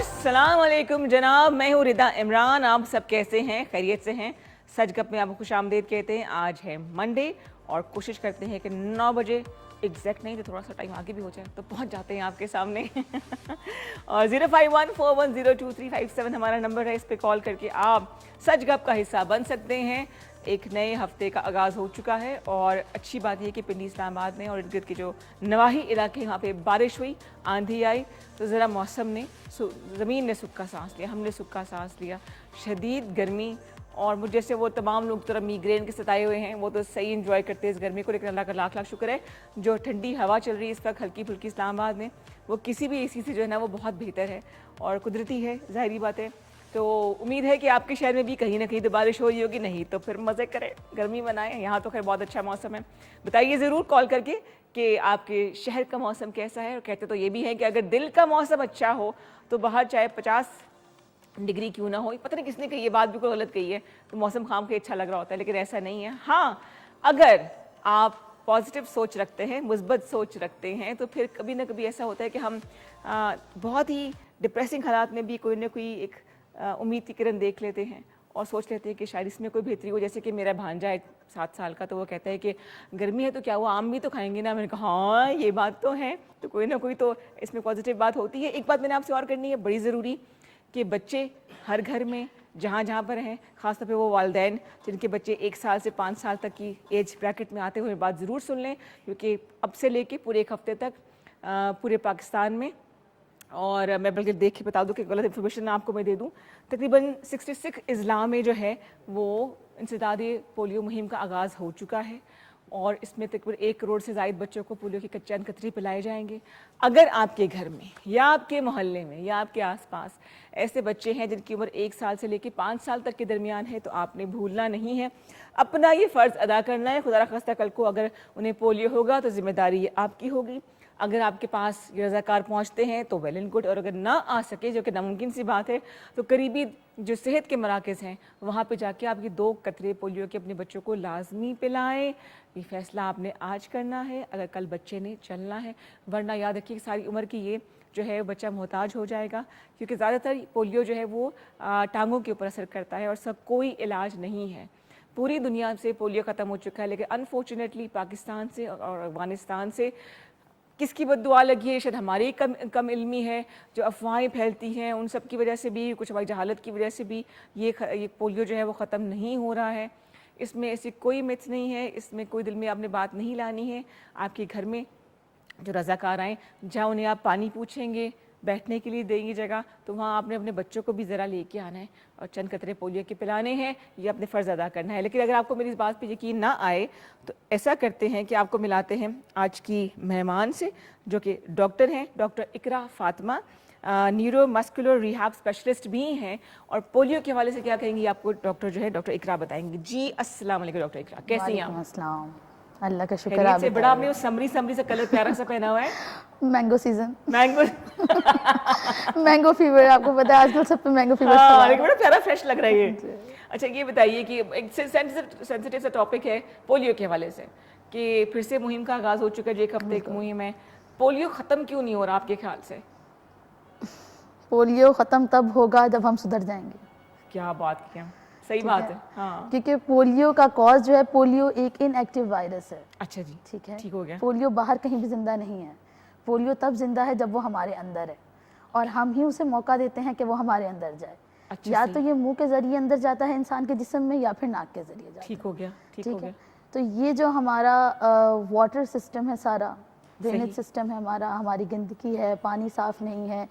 अस्सलाम वालेकुम जनाब, मैं हूँ रिदा इमरान। आप सब कैसे हैं? खैरियत से हैं? सच गप में आपको खुशामदीद कहते हैं। आज है मंडे और कोशिश करते हैं कि 9 बजे एग्जैक्ट नहीं तो थोड़ा सा टाइम आगे भी हो जाए तो पहुंच जाते हैं आपके सामने। और 0514102357 हमारा नंबर है, इस पर कॉल करके आप सच गप का हिस्सा बन सकते हैं। एक नए हफ्ते का आगाज़ हो चुका है और अच्छी बात है कि पिंडी इस्लामाबाद में और इर्द गिर्द के जो नवाही इलाके हैं वहाँ पे बारिश हुई, आंधी आई तो ज़रा मौसम ने ज़मीन ने सुख का सांस लिया, हमने सुख का सांस लिया। शदीद गर्मी और मुझ जैसे वो तमाम लोग तरह मीग्रेन के सताए हुए हैं वो तो सही इंजॉय करते हैं इस गर्मी को, लेकिन अल्लाह का लाख लाख शुक्र है जो ठंडी हवा चल रही है इस वक्त हल्की फुल्की इस्लामाबाद में, वो किसी भी एसी से जो है ना वो बहुत बेहतर है और कुदरती है, ज़ाहिरी बात है। तो उम्मीद है कि आपके शहर में भी कहीं ना कहीं तो बारिश हो रही होगी, नहीं तो फिर मज़े करें, गर्मी मनाएं। यहाँ तो खैर बहुत अच्छा मौसम है। बताइए ज़रूर कॉल करके कि आपके शहर का मौसम कैसा है। और कहते तो ये भी है कि अगर दिल का मौसम अच्छा हो तो बाहर चाहे 50 डिग्री क्यों ना हो, पता नहीं किसने कही ये बात, बिल्कुल गलत कही है, तो मौसम खाम के अच्छा लग रहा होता है, लेकिन ऐसा नहीं है। हाँ, अगर आप पॉजिटिव सोच रखते हैं, मुस्बत सोच रखते हैं, तो फिर कभी ना कभी ऐसा होता है कि हम बहुत ही डिप्रेसिंग हालात में भी कोई ना कोई एक उम्मीद की किरण देख लेते हैं और सोच लेते हैं कि शायद इसमें कोई बेहतरी हो। जैसे कि मेरा भांजा है 7 साल का, तो वो कहता है कि गर्मी है तो क्या हुआ, आम भी तो खाएंगे ना। मैंने कहा हाँ ये बात तो है, तो कोई ना कोई तो इसमें पॉजिटिव बात होती है। एक बात मैंने आपसे और करनी है बड़ी ज़रूरी, कि बच्चे हर घर में जहाँ जहाँ पर हैं, ख़ासतौर पे वो वालिदैन जिनके बच्चे 1 साल से 5 साल तक की एज ब्रैकेट में आते हुए बात ज़रूर सुन लें, क्योंकि अब से लेके पूरे एक हफ़्ते तक पूरे पाकिस्तान में, और मैं बल्कि देख के बता दूं कि गलत इन्फॉर्मेशन आपको मैं दे दूं, तकरीबन 66 अज़ला में जो है वो इंसदादी पोलियो मुहिम का आगाज़ हो चुका है और इसमें तकरीबन 1 करोड़ से ज़ायद बच्चों को पोलियो की कच्चे कतरी पिलाए जाएंगे। अगर आपके घर में या आपके मोहल्ले में या आपके आसपास ऐसे बच्चे हैं जिनकी उम्र 1 साल से लेकर 5 साल तक के दरमियान है, तो आपने भूलना नहीं है, अपना ये फ़र्ज़ अदा करना है। खुदा खास्ता कल को अगर उन्हें पोलियो होगा तो ज़िम्मेदारी ये आपकी होगी। अगर आपके पास ये रज़ाकार पहुँचते हैं तो वेल एंड गुड, और अगर ना आ सके, जो कि नामुमकिन सी बात है, तो करीबी जो सेहत के मराकज़ हैं वहाँ पे जाके आपकी 2 कतरे पोलियो के अपने बच्चों को लाजमी पिलाएं। ये फ़ैसला आपने आज करना है अगर कल बच्चे ने चलना है, वरना याद रखिए सारी उम्र की ये जो है बच्चा मोहताज हो जाएगा, क्योंकि ज़्यादातर पोलियो जो है वो टांगों के ऊपर असर करता है और सब कोई इलाज नहीं है। पूरी दुनिया से पोलियो ख़त्म हो चुका है, लेकिन अनफॉर्चुनेटली पाकिस्तान से और अफ़गानिस्तान से किसकी बद्दुआ लगी है, शायद हमारी कम इल्मी है, जो अफवाहें फैलती हैं उन सब की वजह से भी, कुछ हमारी जहालत की वजह से भी ये पोलियो जो है वो ख़त्म नहीं हो रहा है। इसमें ऐसी कोई मिथ नहीं है, इसमें कोई दिल में आपने बात नहीं लानी है। आपके घर में जो रज़ाकार आएँ, जहाँ उन्हें आप पानी पूछेंगे, बैठने के लिए देंगी जगह, तो वहाँ आपने अपने बच्चों को भी ज़रा लेके आना है और चंद कतरे पोलियो के पिलाने हैं, ये अपने फ़र्ज़ अदा करना है। लेकिन अगर आपको मेरी इस बात पे यकीन ना आए तो ऐसा करते हैं कि आपको मिलाते हैं आज की मेहमान से, जो कि डॉक्टर हैं, doctor Iqra Fatima, neuro muscular rehab specialist भी हैं, और पोलियो के हवाले से क्या कहेंगी आपको डॉक्टर जो है डॉक्टर इकरा बताएंगी। जी अस्सलाम वालेकुम डॉक्टर इकरा, कैसी हैं आप? अल्लाह का शुक्र। आप से बड़ा आपने वो समरी सा कलर प्यारा सा पहना हुआ है। Mango season, mango mango fever, आपको पता है आजकल सब पे मैंगो फीवर हाँ, लेकिन बड़ा प्यारा फ्रेश लग रहा है ये। अच्छा ये बताइए कि एक सेंसिटिव सा टॉपिक है पोलियो के हवाले से, कि फिर से मुहिम का आगाज़ हो चुका है, जो 1 हफ्ते की मुहिम है। पोलियो ख़त्म क्यों नहीं हो रहा आपके ख्याल से? पोलियो ख़त्म तब होगा जब हम सुधर जाएंगे। क्या बात किया, सही बात है। हाँ, क्योंकि पोलियो का कॉज जो है, पोलियो एक इनएक्टिव वायरस है। अच्छा जी, ठीक है, ठीक हो गया। पोलियो बाहर कहीं भी जिंदा नहीं है। पोलियो तब जिंदा है जब वो हमारे अंदर है और हम ही उसे मौका देते हैं कि वो हमारे अंदर जाए। अच्छा, या तो ये मुंह के जरिए अंदर जाता है इंसान के जिस्म में, या फिर नाक के जरिए जाता है। ठीक हो गया, ठीक हो गया। तो ये जो हमारा वाटर सिस्टम है, सारा ड्रेनेज सिस्टम है हमारा, हमारी गंदगी है, पानी साफ़ नहीं है,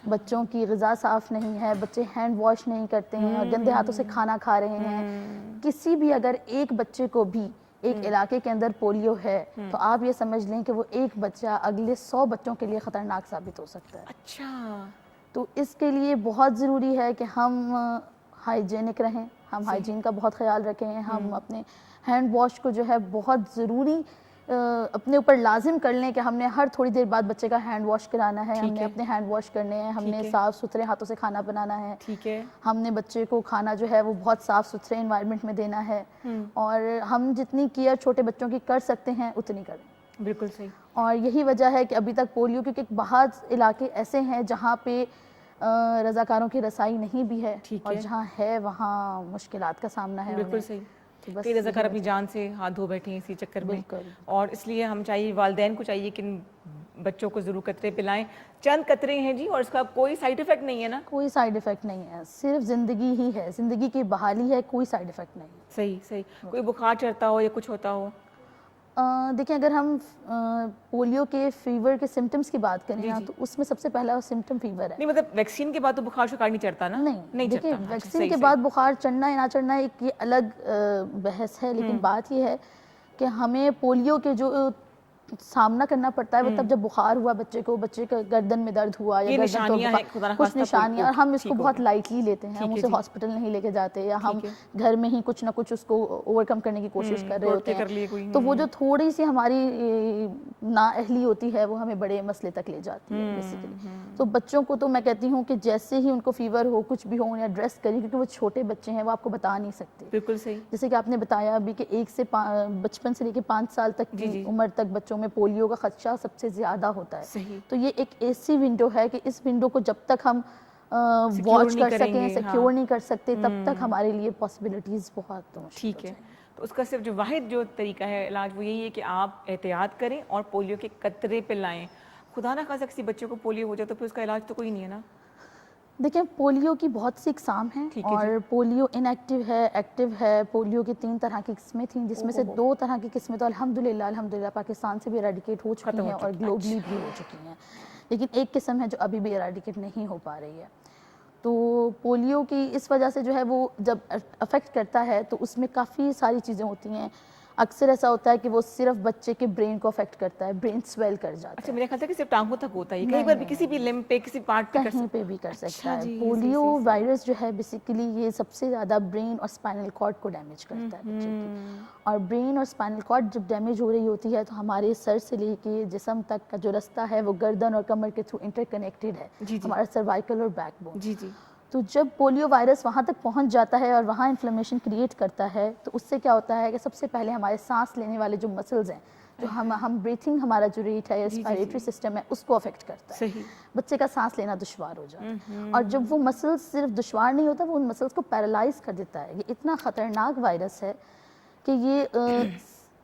बच्चों की ग़िज़ा साफ़ नहीं है, बच्चे हैंड वॉश नहीं करते हैं और गंदे हाथों से खाना खा रहे हैं। किसी भी अगर एक बच्चे को भी एक इलाके के अंदर पोलियो है तो आप ये समझ लें कि वो एक बच्चा अगले 100 बच्चों के लिए ख़तरनाक साबित हो सकता है। अच्छा, तो इसके लिए बहुत ज़रूरी है कि हम हाइजीनिक रहें, हम हाइजीन का बहुत ख्याल रखें, हम अपने हैंड वॉश को जो है बहुत ज़रूरी अपने ऊपर लाजिम कर लें कि हमने हर थोड़ी देर बाद बच्चे का हैंड वॉश कराना है, हमने अपने हैंड वॉश करने हैं, हमने साफ़ सुथरे हाथों से खाना बनाना है। ठीक है, हमने बच्चे को खाना जो है वो बहुत साफ़ सुथरे इन्वायरमेंट में देना है, और हम जितनी केयर छोटे बच्चों की कर सकते हैं उतनी करें। बिल्कुल सही। और यही वजह है कि अभी तक पोलियो, क्योंकि बाहर इलाके ऐसे हैं जहाँ पे रज़ाकारों की रसाई नहीं भी है, ठीक और है। जहाँ है वहाँ मुश्किलात का सामना है बिल्कुल उन्हें। सही। तो बस कई रज़ाकार यही अपनी वजह- जान से हाथ धो बैठे हैं इसी चक्कर में, बिल्कुल। और इसलिए हम चाहिए, वालिदैन को चाहिए कि इन बच्चों को ज़रूर कतरे पिलाएं। चंद कतरे हैं जी, और इसका कोई साइड इफ़ेक्ट नहीं है ना। कोई साइड इफ़ेक्ट नहीं है, सिर्फ ज़िंदगी ही है, ज़िंदगी की बहाली है, कोई साइड इफ़ेक्ट नहीं है। सही सही। कोई बुखार चढ़ता हो या कुछ होता हो? देखिए, अगर हम पोलियो के फीवर के सिम्टम्स की बात करें जी, ना, जी। तो उसमें सबसे पहला सिम्टम फीवर है। नहीं, मतलब वैक्सीन के बाद तो बुखार शुखार नहीं चढ़ता ना? नहीं, देखिए, चढ़ता। अच्छा, वैक्सीन सही के सही। बाद बुखार चढ़ना या ना चढ़ना एक ये अलग बहस है, लेकिन बात ये है कि हमें पोलियो के जो सामना करना पड़ता है वो तब जब बुखार हुआ बच्चे को, बच्चे का गर्दन में दर्द हुआ या ये गर्दन तो निशानियां हैं, खुदा ना कुछ खास्ता निशानियां, और हम इसको ठीक हो बहुत गया। लाइटली लेते हैं, ठीक हम है उसे जी। हॉस्पिटल नहीं लेके जाते, या हम ठीक है। घर में ही कुछ ना कुछ उसको ओवरकम करने की कोशिश कर रहे होते टोटके कर लिए कोई। हैं। तो वो जो थोड़ी सी हमारी नाअहली होती है वो हमें बड़े मसले तक ले जाती है बेसिकली। तो बच्चों को तो मैं कहती हूँ कि जैसे ही उनको फीवर हो, कुछ भी हो, उन्हें एड्रेस करिए, क्योंकि वो छोटे बच्चे हैं, वो आपको बता नहीं सकते। बिल्कुल सही। जैसे कि आपने बताया अभी कि बचपन से लेकर 5 साल तक जी, की जी। उम्र तक बच्चों में पोलियो का खदशा सबसे ज़्यादा होता है। सही। तो ये एक ऐसी विंडो है कि इस विंडो को जब तक हम Secure वॉच नहीं कर सकें, करेंगे, सिक्योर हाँ। नहीं कर सकते, तब तक हमारे लिए पॉसिबिलिटीज़ बहुत मुश्किल ठीक हो है। जाएंगी। तो उसका सिर्फ जो वाहिद जो तरीका है इलाज, वो यही है कि आप एहतियात करें और पोलियो के कतरे पिलाएं। खुदा ना खास्ता किसी बच्चे को पोलियो हो जाए तो फिर उसका इलाज तो कोई नहीं है ना। देखिए, पोलियो की बहुत सी इकसाम हैं, ठीक है जी। और पोलियो इनएक्टिव है, एक्टिव है। पोलियो की 3 तरह की किस्में थीं, जिसमें से ओहो। 2 तरह की किस्में तो अल्हम्दुलिल्लाह पाकिस्तान से भी इरेडिकेट हो चुकी खत्म हो हैं और चुकी। ग्लोबली भी हो चुकी हैं, लेकिन एक किस्म है जो अभी भी इरेडिकेट नहीं हो पा रही है। तो पोलियो की इस वजह से जो है वो जब अफेक्ट करता है तो उसमें काफ़ी सारी चीज़ें होती हैं। अक्सर ऐसा होता है कि वो सिर्फ बच्चे के ब्रेन को अफेक्ट करता है, ब्रेन स्वेल कर जाता अच्छा, है। मेरे ख्याल से कि सिर्फ टांगों तक होता है ये, कहीं नहीं, पर भी नहीं, किसी भी नहीं, लिम्ब पे, किसी पार्ट पे कर कहीं पे भी कर अच्छा सकता है। जी, पोलियो सही, सही। वायरस जो है बेसिकली ये सबसे ज़्यादा ब्रेन और स्पाइनल कॉर्ड को डैमेज करता है बच्चे की। और ब्रेन और स्पाइनल कॉर्ड जब डैमेज हो रही होती है तो हमारे सर से लेके जिस्म तक का जो रास्ता है वो गर्दन और कमर के थ्रू इंटरकनेक्टेड है, जी, जी। हमारा सर्वाइकल और बैकबोन। जी, जी। तो जब पोलियो वायरस वहाँ तक पहुँच जाता है और वहाँ इन्फ्लेमेशन क्रिएट करता है, तो उससे क्या होता है कि सबसे पहले हमारे सांस लेने वाले जो मसल्स हैं, जो हम ब्रीथिंग, हमारा जो रेट है, जी, जी, रेस्पिरेटरी जी। सिस्टम है, उसको अफेक्ट करता है। सही। बच्चे का सांस लेना दुश्वार हो जाता है, और जब वो मसल्स सिर्फ दुश्वार नहीं होता, वो उन मसल्स को पैरालाइज कर देता है। ये इतना ख़तरनाक वायरस है कि ये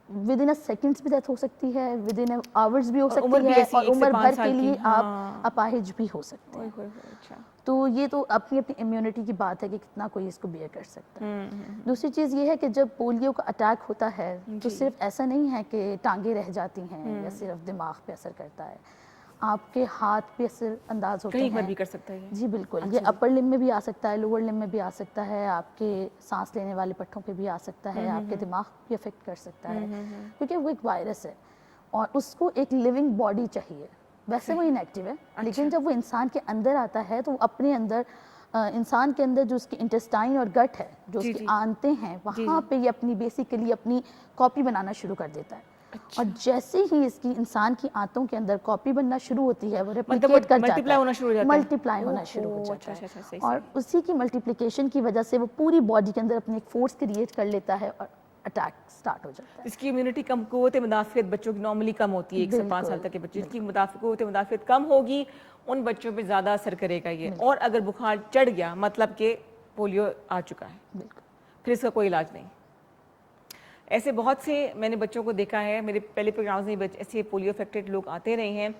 विद इन अ सेकेंड्स भी डेथ हो सकती है, विद इन अ आवर्स भी हो और उम्र सकती भी है, ऐसी और 1 से उम्र 5 भर साल के की। लिए हाँ। आप अपाहिज भी हो सकते ओए हैं। होए होए, अच्छा। तो ये तो अपनी अपनी इम्यूनिटी की बात है कि कितना कोई इसको बियर कर सकता है। दूसरी चीज़ ये है कि जब पोलियो का अटैक होता है तो जी। सिर्फ ऐसा नहीं है कि टांगे रह जाती हैं या सिर्फ दिमाग पे असर करता है, आपके हाथ पे असर अंदाज होते कहीं पर हैं। भी कर सकता है ये। जी बिल्कुल, अच्छा ये जी। अपर लिम्ब में भी आ सकता है, लोअर लिम्ब में भी आ सकता है, आपके सांस लेने वाले पट्टों पे भी आ सकता है, आपके दिमाग भी अफेक्ट कर सकता है, क्योंकि वो एक वायरस है और उसको एक लिविंग बॉडी चाहिए। वैसे वो इनएक्टिव है, लेकिन जब वो इंसान के अंदर आता है तो वो अपने अंदर इंसान के अंदर जो उसकी इंटेस्टाइन और गट है, जो जी, उसकी जी। आंतें हैं, जी, वहाँ जी। पे ये अपनी बेसिकली अपनी कॉपी बनाना शुरू कर देता है। अच्छा। और जैसे ही इसकी इंसान की आंतों के अंदर कॉपी बनना शुरू होती है, वो मतलब रेप्लिकेट कर जाता मल्टीप्लाई है, होना शुरू हो जाता है। मल्टीप्लाई होना शुरू हो ओहो, जाता अच्छा, अच्छा, है, सही, और सही। उसी की मल्टीप्लिकेशन की वजह से वो पूरी बॉडी के अंदर अपनी एक फोर्स क्रिएट कर लेता है और अटैक स्टार्ट हो जाता है। इसकी इम्यूनिटी कम, कुव्वत मुदाफ़ियत बच्चों की नॉर्मली कम होती है 1 से 5 साल बिल्कुल, तक के बच्चे, जिसकी कुव्वत मुदाफ़ियत कम होगी उन बच्चों पे ज़्यादा असर करेगा ये। और अगर बुखार चढ़ गया मतलब कि पोलियो आ चुका है, बिल्कुल। फिर इसका कोई इलाज नहीं। ऐसे बहुत से मैंने बच्चों को देखा है, मेरे पहले प्रोग्राम्स में ऐसे पोलियो अफेक्टेड लोग आते रहे हैं।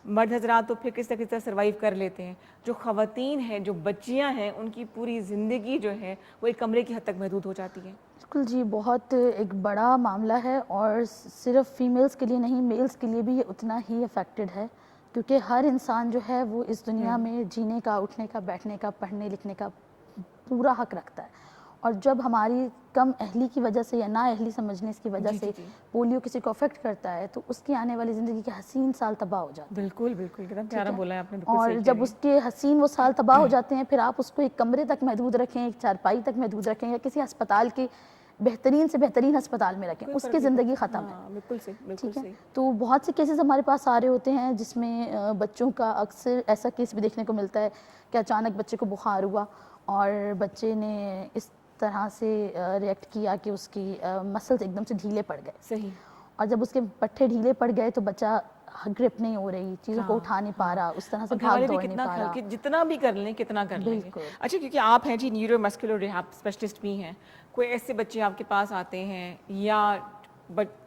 मर्द हजरात तो फिर किस तरह सर्वाइव कर लेते हैं। जो ख़वातीन हैं, जो बच्चियां हैं, उनकी पूरी ज़िंदगी जो है वो एक कमरे की हद तक महदूद हो जाती है। बिल्कुल जी, बहुत एक बड़ा मामला है, और सिर्फ फीमेल्स के लिए नहीं, मेल्स के लिए भी ये उतना ही अफेक्टेड है, क्योंकि हर इंसान जो है वो इस दुनिया में जीने का, उठने का, बैठने का, पढ़ने लिखने का पूरा हक रखता है। और जब हमारी कम अहली की वजह से या ना अहली समझने की वजह जी, से जी, जी। पोलियो किसी को अफेक्ट करता है, तो उसकी आने वाली ज़िंदगी के हसीन साल तबाह हो जाते हैं। बिल्कुल बिल्कुल, कितना प्यारा ठीक है? बोला है आपने, बिल्कुल और सही कह जब रही हैं। उसके हसीन वो साल तबाह हो जाते हैं, फिर आप उसको एक कमरे तक महदूद रखें, एक चारपाई तक महदूद रखें, या किसी अस्पताल के बेहतरीन से बेहतरीन अस्पताल में रखें, कोई उसकी फ़र्क नहीं ज़िंदगी पड़ता। ख़त्म है। हाँ, बिल्कुल सही, बिल्कुल ठीक है, सही। तो बहुत से केसेस हमारे पास आ रहे होते हैं जिसमें बच्चों का अक्सर ऐसा केस भी देखने को मिलता है कि अचानक बच्चे को बुखार हुआ और बच्चे ने इस तरह से रिएक्ट किया कि उसकी मसल्स एकदम से ढीले पड़ गए, सही। और जब उसके पट्टे ढीले पड़ गए तो बच्चा ग्रिप नहीं हो रही, चीज़ों को उठा नहीं पा रहा, उस तरह से और घर भाग वाले भी दौड़ नहीं कितना पा रहा। जितना भी कर लें कितना कर लेंगे। बिल्कुल। अच्छा, क्योंकि आप हैं जी न्यूरोमस्कुलर रिहैब स्पेशलिस्ट भी हैं, कोई ऐसे बच्चे आपके पास आते हैं या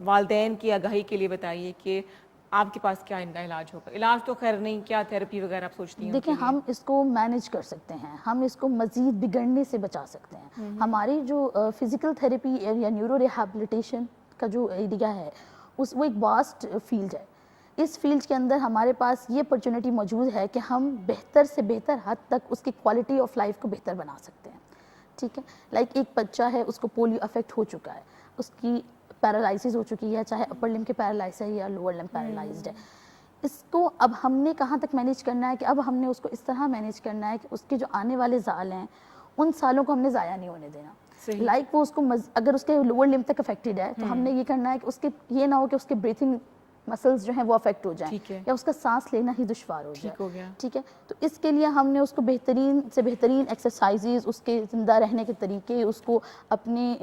वालदैन की आगाही के लिए बताइए कि आपके पास क्या इनका इलाज होगा? इलाज तो खैर नहीं, क्या थेरेपी वगैरह आप सोचती हैं देखिए उनके लिए? हम इसको मैनेज कर सकते हैं, हम इसको मज़ीद बिगड़ने से बचा सकते हैं। हमारी जो फिज़िकल थेरेपी या न्यूरो रिहैबिलिटेशन का जो एरिया है वो एक वास्ट फील्ड है। इस फील्ड के अंदर हमारे पास ये अपॉर्चुनिटी मौजूद है कि हम बेहतर से बेहतर हद तक उसकी क्वालिटी ऑफ लाइफ को बेहतर बना सकते हैं। ठीक है, लाइक एक बच्चा है, उसको पोलियो अफेक्ट हो चुका है, उसकी पैरालिसिस हो चुकी है, चाहे अपर लिम्ब के पैरालाइज है या लोअर लिम्ब पैरालाइज्ड है। इसको अब हमने कहाँ तक मैनेज करना है कि अब हमने उसको इस तरह मैनेज करना है कि उसके जो आने वाले साल हैं उन सालों को हमने ज़ाया नहीं होने देना। लाइक वो उसको अगर उसके लोअर लिम्ब तक अफेक्टेड है तो हमने ये करना है कि उसके ये ना हो कि उसके ब्रीथिंग मसल्स जो हैं वो अफेक्ट हो जाएं या उसका सांस लेना ही दुश्वार हो जाए। ठीक है, तो इसके लिए हमने उसको बेहतरीन से बेहतरीन एक्सरसाइजेज, उसके ज़िंदा रहने के तरीके, उसको अपने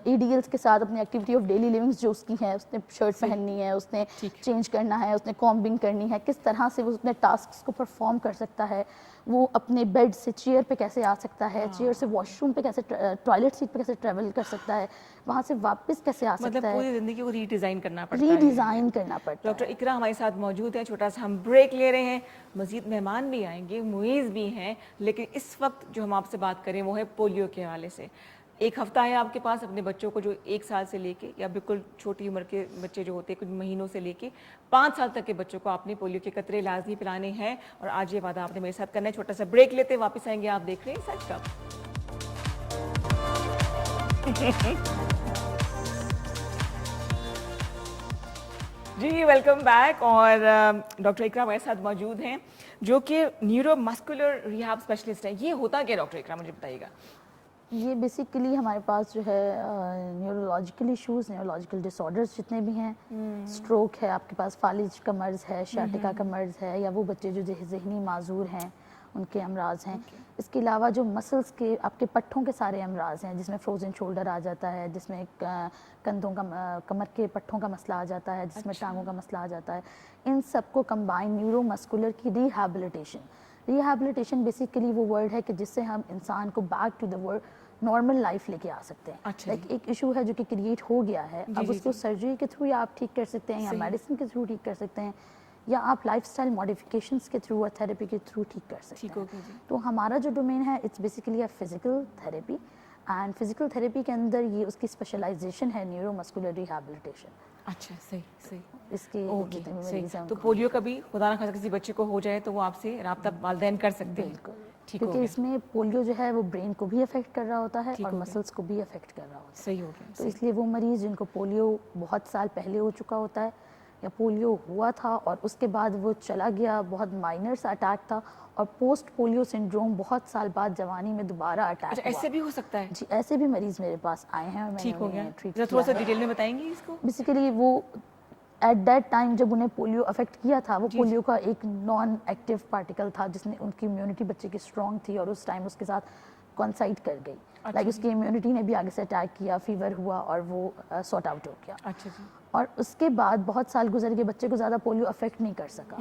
ADLs के साथ अपनी एक्टिविटी ऑफ डेली लिविंग्स जो उसकी है, उसने शर्ट पहननी है, उसने चेंज करना है, उसने कॉम्बिंग करनी है, किस तरह से वो अपने टास्क को परफॉर्म कर सकता है, वो अपने बेड से चेयर पे कैसे आ सकता है, चेयर से वॉशरूम पे कैसे, टॉयलेट सीट पे कैसे ट्रैवल कर सकता है, वहाँ से वापस कैसे आ सकता है। पूरी ज़िंदगी को रीडिज़ाइन करना पड़ता है। रीडिज़ाइन करना पड़ता है। डॉक्टर इकरा हमारे साथ मौजूद है, छोटा सा हम ब्रेक ले रहे हैं, मज़ीद मेहमान भी आएंगे, मुईज़ भी हैं, लेकिन इस वक्त जो हम आपसे बात करें वो है पोलियो के हवाले से। एक हफ्ता है आपके पास अपने बच्चों को जो 1 साल से लेके या बिल्कुल छोटी उम्र के बच्चे जो होते हैं कुछ महीनों से लेके 5 साल तक के बच्चों को आपने पोलियो के कतरे लाजमी पिलाने हैं, और आज ये वादा आपने मेरे साथ करना है। छोटा सा ब्रेक लेते हैं, वापस आएंगे। आप देख रहे हैं सच कप। जी वेलकम बैक। और डॉक्टर इकरा हमारे साथ मौजूद हैं जो कि न्यूरोमस्कुलर रिहैब स्पेशलिस्ट है। ये होता क्या डॉक्टर इकरा, मुझे बताइएगा। ये बेसिकली हमारे पास जो है न्यूरोलॉजिकल इश्यूज, न्यूरोलॉजिकल डिसऑर्डर्स जितने भी हैं, स्ट्रोक है, आपके पास फालिज का मर्ज़ है, शाटिका का मर्ज़ है, या वो बच्चे जो जहनी माजूर हैं उनके अमराज हैं। इसके अलावा जो मसल्स के आपके पट्ठों के सारे अमराज हैं, जिसमें फ्रोजन शोल्डर आ जाता है, जिसमें कंधों का कमर के पट्ठों का मसला आ जाता है, जिसमें टांगों का मसला आ जाता है, इन सबको कंबाइन न्यूरोमस्कुलर की रिहैबिलिटेशन बेसिकली वो वर्ड है कि जिससे हम इंसान को back to the world normal life लेके आ सकते हैं। लाइक एक इशू है जो कि क्रिएट हो गया है, अब उसको सर्जरी के थ्रू या आप ठीक कर सकते हैं, या मेडिसिन के थ्रू ठीक कर सकते हैं, या आप लाइफस्टाइल मॉडिफिकेशंस के थ्रू और थेरेपी के थ्रू ठीक कर सकते हैं। तो हमारा जो डोमेन है it's basically a physical therapy, and physical therapy के अंदर ये उसकी स्पेशलाइजेशन है न्यूरोमस्कुलर रिहैबिलिटेशन। अच्छा, सही सही। इसके सही। तो पोलियो कभी खुदा ना खास्ता किसी बच्चे को हो जाए तो वो आपसे राब्ता वालिदैन कर सकते हैं। बिल्कुल, क्योंकि इसमें पोलियो जो है वो ब्रेन को भी अफेक्ट कर रहा होता है और मसल्स को भी अफेक्ट कर रहा होता है। सही हो गया। तो इसलिए वो मरीज़ जिनको पोलियो बहुत साल पहले हो चुका होता है, या पोलियो हुआ था और उसके बाद वो चला गया, बहुत माइनर सा अटैक था, और पोस्ट पोलियो सिंड्रोम बहुत साल बाद जवानी में दोबारा अटैक हुआ। ऐसे भी हो सकता है? जी, ऐसे भी मरीज़ मेरे पास आए हैं और मैंने ठीक हो गया। ट्रीट थोड़ा सा डिटेल में बताएंगी इसको। बेसिकली वो एट दैट टाइम जब उन्हें पोलियो अफेक्ट किया था, वो पोलियो का एक नॉन एक्टिव पार्टिकल था जिसने उनकी इम्यूनिटी बच्चे की स्ट्रॉन्ग थी और उस टाइम उसके साथ कॉन्साइड कर गई। लाइक उसकी इम्यूनिटी ने भी आगे से अटैक किया, फीवर हुआ और वो सॉर्ट आउट हो गया। अच्छा जी। और उसके बाद बहुत साल गुजर के बच्चे को ज़्यादा पोलियो अफेक्ट नहीं कर सका।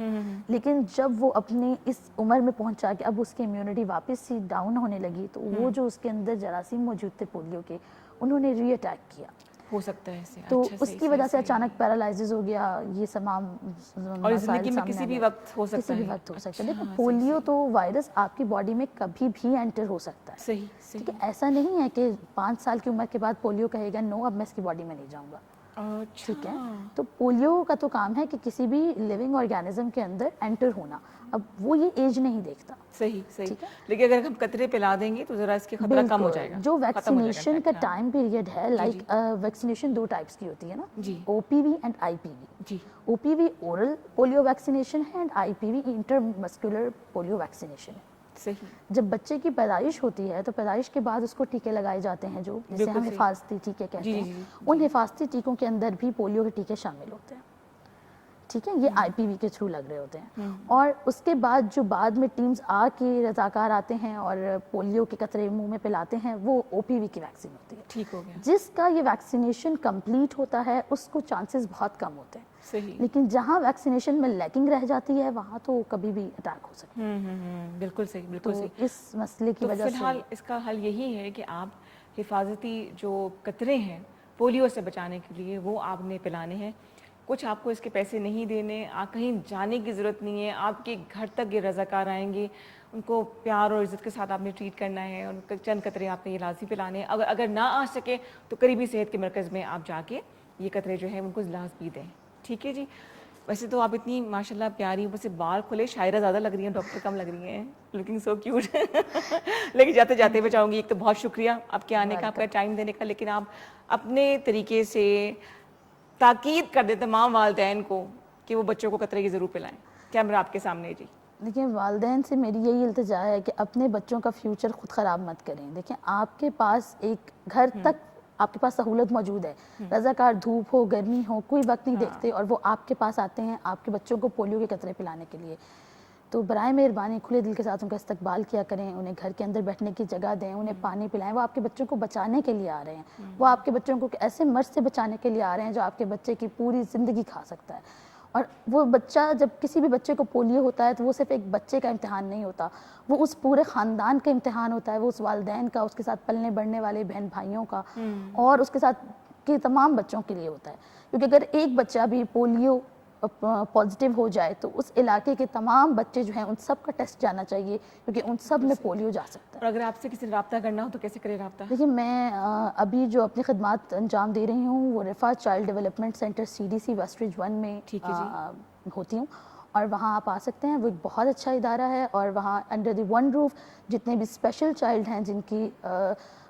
लेकिन जब वो अपनी इस उम्र में पहुंचा कि अब उसकी इम्यूनिटी वापस से डाउन होने लगी, तो वो जो उसके अंदर जरासीम मौजूद थे पोलियो के, उन्होंने री अटैक किया। हो सकता है ऐसे। तो अच्छा, उसकी वजह से अचानक पैरालाइसिस हो गया। ये तमाम और इस जिंदगी में किसी भी वक्त हो सकता है। किसी भी वक्त हो सकता है। देखो पोलियो तो वायरस आपकी बॉडी में कभी भी एंटर हो सकता है। सही सही। ठीक है, ऐसा नहीं है कि 5 साल की उम्र के बाद पोलियो कहेगा नो अब मैं इसकी बॉडी में नहीं जाऊंगा। ठीक है, तो पोलियो का तो काम है कि किसी भी लिविंग ऑर्गेनिज्म के अंदर एंटर होना। अब वो ये एज नहीं देखता। सही सही। लेकिन अगर हम कतरे पिला देंगे तो जरा इसके खतरा कम हो जाएगा। जो वैक्सीनेशन का टाइम पीरियड है, लाइक वैक्सीनेशन 2 टाइप्स की होती है ना, OPV एंड IPV। जी, OPV ओरल पोलियो वैक्सीनेशन है and IPV intermuscular polio vaccination है। सही। जब बच्चे की पैदाइश होती है तो पैदाइश के बाद उसको टीके लगाए जाते हैं, जो जिसे हम हिफाजती टीके कहते हैं। उन हिफाजती टीकों के अंदर भी पोलियो के टीके शामिल होते हैं। ठीक है, ये आईपीवी के थ्रू लग रहे होते हैं। और उसके बाद जो बाद में टीम्स आके रजाकार आते हैं और पोलियो के कतरे मुंह में पिलाते हैं, वो ओपीवी की वैक्सीन होती है। ठीक हो गया। जिसका ये वैक्सीनेशन कंप्लीट होता है उसको चांसेस बहुत कम होते हैं। सही। लेकिन जहाँ वैक्सीनेशन में लैकिंग रह जाती है वहाँ तो कभी भी अटैक हो सकता है। बिल्कुल सही, बिल्कुल तो सही। इस मसले की तो वजह फिलहाल से इसका हल यही है कि आप हिफाजती जो कतरे हैं पोलियो से बचाने के लिए वो आपने पिलाने हैं। कुछ आपको इसके पैसे नहीं देने, आप कहीं जाने की ज़रूरत नहीं है, आपके घर तक ये रज़ाकार आएंगे, उनको प्यार और इज़्ज़त के साथ आपने ट्रीट करना है, उनके चंद कतरे आपने ये लाजमी पिलाने हैं। अगर ना आ सके तो करीबी सेहत के मरकज़ में आप जाके ये कतरे जो है उनको लाजमी दें। ठीक है जी। वैसे तो आप इतनी माशाल्लाह प्यारी, ऊपर से बाल खुले, शायरा ज़्यादा लग रही हैं, डॉक्टर कम लग रही हैं, लुकिंग सो क्यूट। लेकिन जाते जाते मैं चाहूँगी, एक तो बहुत शुक्रिया आपके आने का, आपका टाइम देने का, लेकिन आप अपने तरीके से ताकीद कर दें तमाम वालिदैन को कि वो बच्चों को कतरे की ज़रूर पिलाएं। कैमरा आपके सामने जी। देखिए, वालिदैन से मेरी यही इल्तिजा है कि अपने बच्चों का फ्यूचर खुद ख़राब मत करें। देखिए, आपके पास एक घर तक आपके पास सहूलत मौजूद है, रज़ाकार धूप हो गर्मी हो कोई वक्त नहीं देखते, और वो आपके पास आते हैं आपके बच्चों को पोलियो के कतरे पिलाने के लिए। तो बराए मेहरबानी खुले दिल के साथ उनका इस्तकबाल किया करें, उन्हें घर के अंदर बैठने की जगह दें, उन्हें पानी पिलाएं। वो आपके बच्चों को बचाने के लिए आ रहे हैं, वो आपके बच्चों को ऐसे मर्ज से बचाने के लिए आ रहे हैं जो आपके बच्चे की पूरी ज़िंदगी खा सकता है। और वो बच्चा, जब किसी भी बच्चे को पोलियो होता है तो वो सिर्फ एक बच्चे का इम्तिहान नहीं होता, वो उस पूरे ख़ानदान का इम्तिहान होता है, वो उस वालिदैन का, उसके साथ पलने बढ़ने वाले बहन भाइयों का और उसके साथ के तमाम बच्चों के लिए होता है। क्योंकि अगर एक बच्चा भी पोलियो पॉजिटिव हो जाए तो उस इलाके के तमाम बच्चे जो हैं उन सब का टेस्ट जाना चाहिए, क्योंकि उन सब में पोलियो जा सकता है। और अगर आपसे किसी ने रब्ता करना हो तो कैसे करें रब्ता? देखिए, मैं अभी जो अपनी खिदमत अंजाम दे रही हूँ वो रिफा चाइल्ड डेवलपमेंट सेंटर CDC वेस्टरिज 1 में होती हूँ, और वहाँ आप आ सकते हैं। वो एक बहुत अच्छा इदारा है, और वहाँ अंडर द वन रूफ जितने भी स्पेशल चाइल्ड हैं जिनकी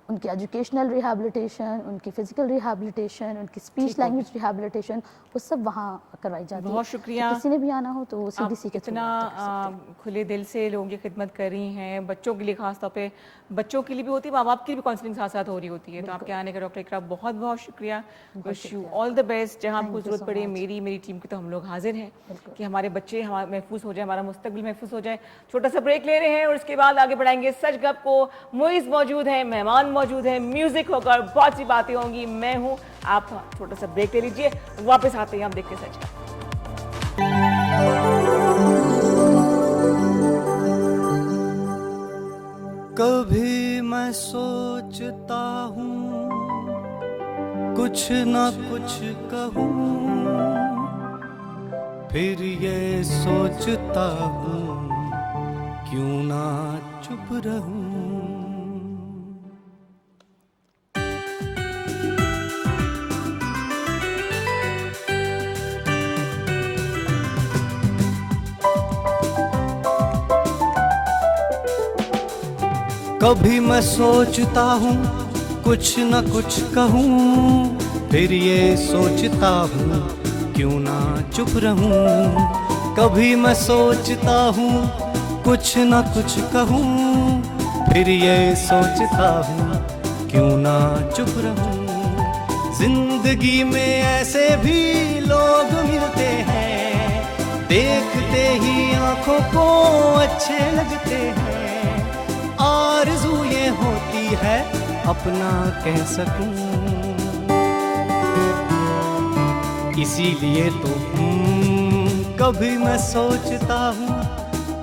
उनकी एजुकेशनल रिहैबिलिटेशन, उनकी फ़िज़िकल रिहैबिलिटेशन, उनकी स्पीच लैंग्वेज रिहैबिलिटेशन, वो सब वहाँ करवाई जाती है। बहुत शुक्रिया। तो किसी ने भी आना हो तो CDC के इतना खुले दिल से लोगों की खिदमत कर रही हैं, बच्चों के लिए खास तौर पे, बच्चों के लिए भी होती है, माँ बाप की भी काउंसलिंग साथ साथ हो रही होती है। तो आपके आने का डॉक्टर इकरा बहुत बहुत शुक्रिया। Wish you all the best. जहाँ आपको ज़रूरत पड़े, मेरी टीम की तो हम लोग हाजिर हैं कि हमारे बच्चे हमारे महफूज हो जाए, हमारा मुस्तकबिल महफूज हो जाए। छोटा सा ब्रेक ले रहे हैं और उसके बाद आगे बढ़ाएंगे सच गप को। मुइज़ मौजूद हैं, मेहमान मौजूद हैं, म्यूजिक होगा, बहुत सी बातें होंगी। मैं हूँ, आप छोटा सा ब्रेक ले लीजिए, वापस आते हैं, हम देखते हैं सच गप। कभी मैं सोचता हूँ कुछ ना कुछ कहूँ, फिर ये सोचता हूँ क्यों ना चुप रहूँ। कभी मैं सोचता हूँ कुछ न कुछ कहूँ, फिर ये सोचता हूँ क्यों ना चुप रहूँ। कभी मैं सोचता हूँ कुछ न कुछ कहूँ, फिर ये सोचता हूँ क्यों ना चुप रहूँ। जिंदगी में ऐसे भी लोग मिलते हैं, देखते ही आंखों को अच्छे लगते हैं। आरज़ू ये होती है अपना कह सकूं, इसीलिए तो कभी मैं सोचता हूँ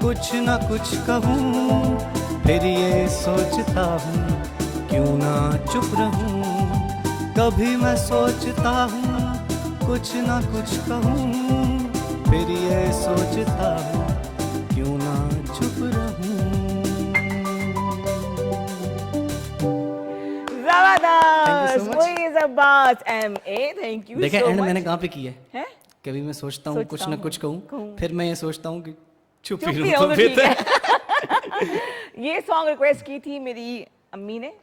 कुछ न कुछ कहूँ, फिर ये सोचता हूँ क्यों ना चुप रहूँ। कभी मैं सोचता हूँ कुछ न कुछ कहूँ, फिर ये सोचता हूँ क्यों ना चुप रहूँ। देखिए एंड मैंने कहाँ पे की है? कभी मैं सोचता हूँ कुछ न कुछ कहूँ, फिर मैं ये सोचता हूँ कि चुप ही चुप ही रहूँ रहो तो तो बेहतर। ये सॉन्ग रिक्वेस्ट की थी मेरी अम्मी ने।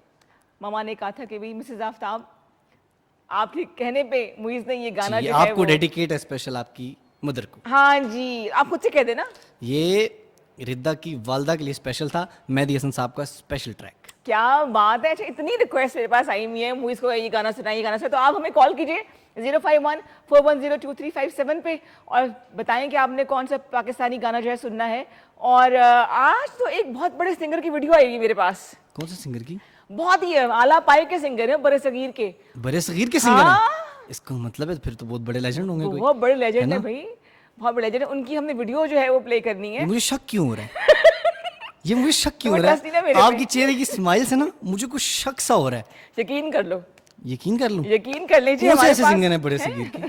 मामा ने कहा था कि भाई मिसेज आफ्ताब, आपके कहने पे मुइज़ ने ये गाना जी, जो है आपको डेडिकेट है स्पेशल आपकी मदर को। हाँ जी, आप खुद से कह देना। ये रिद्दा की वालदा के लिए स्पेशल था, मेहदी हसन साहब का स्पेशल ट्रैक। क्या बात है। अच्छा, इतनी रिक्वेस्ट मेरे पास आई हुई है मूवीज को, ये गाना सुनाइए, ये गाना सुनाइए, तो आप हमें कॉल कीजिए 051-410-2357 पे और बताएं कि आपने कौन सा पाकिस्तानी गाना जो है सुनना है। और आज तो एक बहुत बड़े सिंगर की वीडियो आई है मेरे पास। कौन सा सिंगर की? बहुत ही आला पाए के सिंगर है, बड़े सगीर के। बड़े सगीर के सिंगर हाँ। हैं? इसका मतलब है फिर तो बहुत बड़े लेजेंड होंगे कोई। बहुत बड़े लेजेंड है है ना? भाई, बहुत बड़े लेजेंड है। उनकी हमने वीडियो जो है वो प्ले करनी है। मुझे शक क्यों हो रहा है? ये मुझे शक क्यों हो तुम्हें रहा trust नहीं ना मेरे है? पे? आपकी चेहरे की स्माइल से ना मुझे कुछ शक सा हो रहा है। यकीन कर लो, यकीन कर लूं? यकीन कर लीजिए। कौन से हमारे ऐसे पास सिंगर हैं बड़े सगीर के?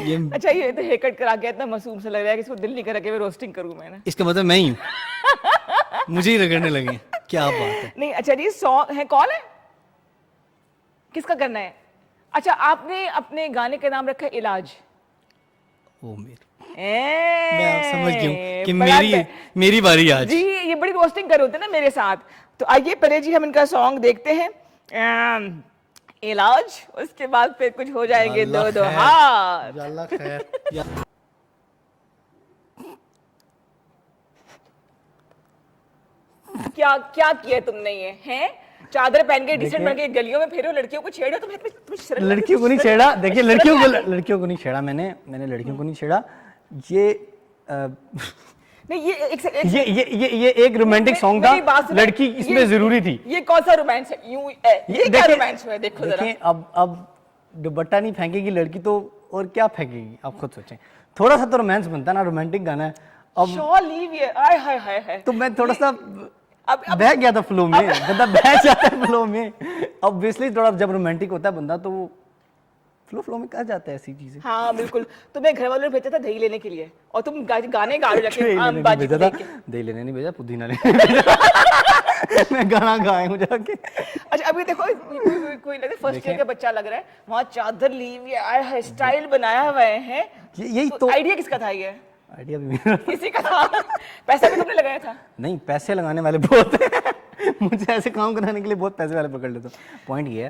ये अच्छा, ये तो हेयर कट करा के इतना मासूम सा लग रहा है कि इसको दिल नहीं करा के मैं रोस्टिंग करूं मैंने। इसका मतलब मैं ही हूँ। मुझे ही रगड़ने लगे। क्या बात है। नहीं, अच्छा जी, सॉन्ग है, कौन है, किसका करना है? अच्छा, आपने अपने गाने का नाम रखा है इलाज। ओ मेरी, मैं मैं समझ गया हूँ कि मेरी बारी आज। जी, ये बड़ी रोस्टिंग कर होते हैं ना मेरे साथ। तो आइए पहले जी हम इनका सॉन्ग देखते हैं, इलाज, उसके बाद फिर कुछ हो जाएंगे दो दो हाथ। अल्लाह खैर। क्या क्या किया तुमने ये हैं? चादर पहन के डिसेंट बन के गलियों में फेरो, लड़कियों को छेड़ो, तुम्हें शर्म नहीं लड़कियों को नहीं आती? छेड़ा। देखिए शर्म लड़कियों नहीं को आती? लड़कियों को नहीं छेड़ा मैंने लड़कियों को नहीं छेड़ा। ये नहीं, ये ये एक रोमांटिक सॉन्ग था। मेरी बात सुनो, लड़की इसमें जरूरी थी। ये कौन सा रोमांस है? ये क्या रोमांस है? देखो जरा। देखिए, अब दुपट्टा नहीं फेंकेगी लड़की तो और क्या फेंकेगी? आप खुद सोचें। थोड़ा सा तो रोमांस बनता है ना, रोमांटिक गाना है। अब शॉल लीव ये, आय हाय हाय हाय। तो मैं थोड़ा सा अब बह गया था फ्लो में। बंदा बह जाता है फ्लो में। ऑब्वियसली थोड़ा जब रोमांटिक होता है बंदा तो वो फ्लो में कहा जाता है ऐसी चीजें। हाँ बिल्कुल। तुम्हें घर वालों ने भेजा था दही लेने के लिए और तुम गाने गा रहे हो दही जाके लेने आम नहीं बाजी को भेजा देख था, के। दही लेने नहीं भेजा, पुदीना लेने भेजा। मैं गाना गाया हूँ जाके। अच्छा, अभी देखो कोई लगे फर्स्ट ईयर का बच्चा लग रहा है, वहाँ चादर ली हुई है, आय हाय, स्टाइल बनाया हुआ है। यही तो तो आइडिया किसका था ये? आइडिया भी मेरा। किसी का था? पैसा भी तुमने लगाया था? नहीं, पैसे लगाने वाले बहुत हैं। मुझे ऐसे काम कराने के लिए बहुत पैसे वाले पकड़ लेते। पॉइंट ये है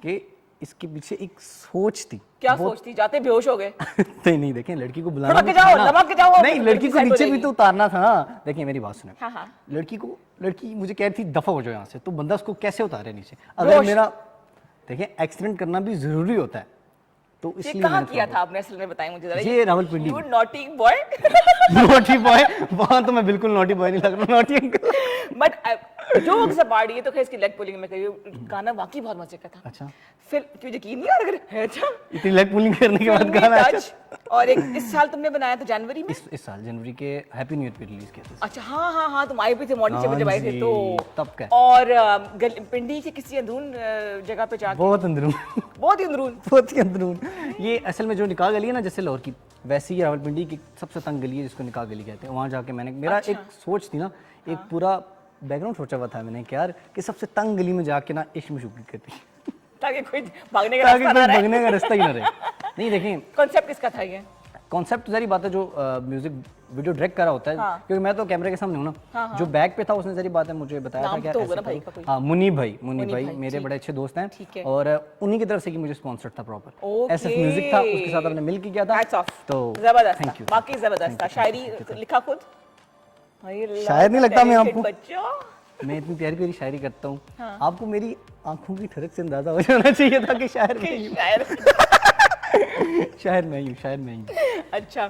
कि इसके पीछे एक सोच थी। क्या सोच थी? जाते बेहोश हो गए? नहीं देखें, लड़की को बुलाना लपक के जाओ, लपक के जाओ, नहीं, लड़की को सेट हो नीचे भी जाएगी। तो उतारना था ना। देखिए मेरी बात सुने। हाँ हाँ। लड़की मुझे कह रही थी दफा हो जाओ यहाँ से, तो बंदा उसको कैसे उतारे नीचे? अगर बेहोश। मेरा देखिए एक्सीडेंट करना भी जरूरी होता है, तो ये इसलिए कहाँ मैंने किया थोड़ा- था आपने असल में? बताएं मुझे जरा। ये रावलपिंडी यू में। Naughty boy. Naughty boy? वहां तो मैं बिल्कुल नॉटी बॉय नहीं लग रहा, naughty uncle. But jokes apart, ये तो खैर इसकी लेग पुलिंग में कही, गाना वाकई बहुत मजे का था। अच्छा, फिर क्यों यकीन नहीं आ रहा है? अच्छा, इतनी लेग पुलिंग करने के बाद फिल्मी गाना टच। अच्छा। और एक इस साल तुमने बनाया था जनवरी में। इस साल जनवरी के हैप्पी न्यू ईयर पे रिलीज किया था। अच्छा, हाँ हाँ हाँ, तुम आए भी थे मॉर्निंग 6 बजे आए थे जी, तो। तब क्या? और पिंडी के किसी अंदरून जगह पे जाके, बहुत अंदरून। बहुत ही अंदरून। बहुत ही अंदरून। ये असल में जो निकाह गली है ना, जैसे लाहौर की, वैसी ही रावलपिंडी की सबसे तंग गली है जिसको निकाह गली कहते हैं। वहाँ जाके मैंने, मेरा एक सोच थी ना, एक पूरा बैकग्राउंड सोचा हुआ था मैंने कि यार कि सबसे तंग गली में जाके ना इश्क मशूकी करती, ताकि कोई भागने का ताकि रास्ता कोई ना रहे। भगने का रास्ता ही ना रहे। नहीं देखें, कॉन्सेप्ट किसका था ये? कॉन्सेप्ट सारी बात है जो म्यूजिक वीडियो डायरेक्ट करा होता है। हाँ। क्योंकि मैं तो कैमरे के सामने हूँ ना। जो बैक पे था उसने सारी बात है मुझे बताया था नाम कि तो होगा ऐसे ना भाई करो। का कोई? हाँ, मुनीब भाई भाई, मेरे ठीक। बड़े अच्छे दोस्त हैं। ठीक है। और उन्हीं की तरफ से कि मुझे स्पॉन्सर था प्रॉपर। ओके। ऐसे म्यूजिक था, उसके साथ हमने मिलकर किया था। Hats off. तो जबरदस्त थैंक था, यू। वाकई जबरदस्त था। शायरी लिखा खुद? शायर नहीं लगता मैं आपको। बच्चों, मैं इतनी प्यारी प्यारी शायरी करता हूँ। आपको मेरी आंखों की ठरक से अंदाजा हो जाना चाहिए था कि शायर मैं ही हूँ। शायर मैं ही हूँ, शायर मैं ही हूँ। अच्छा,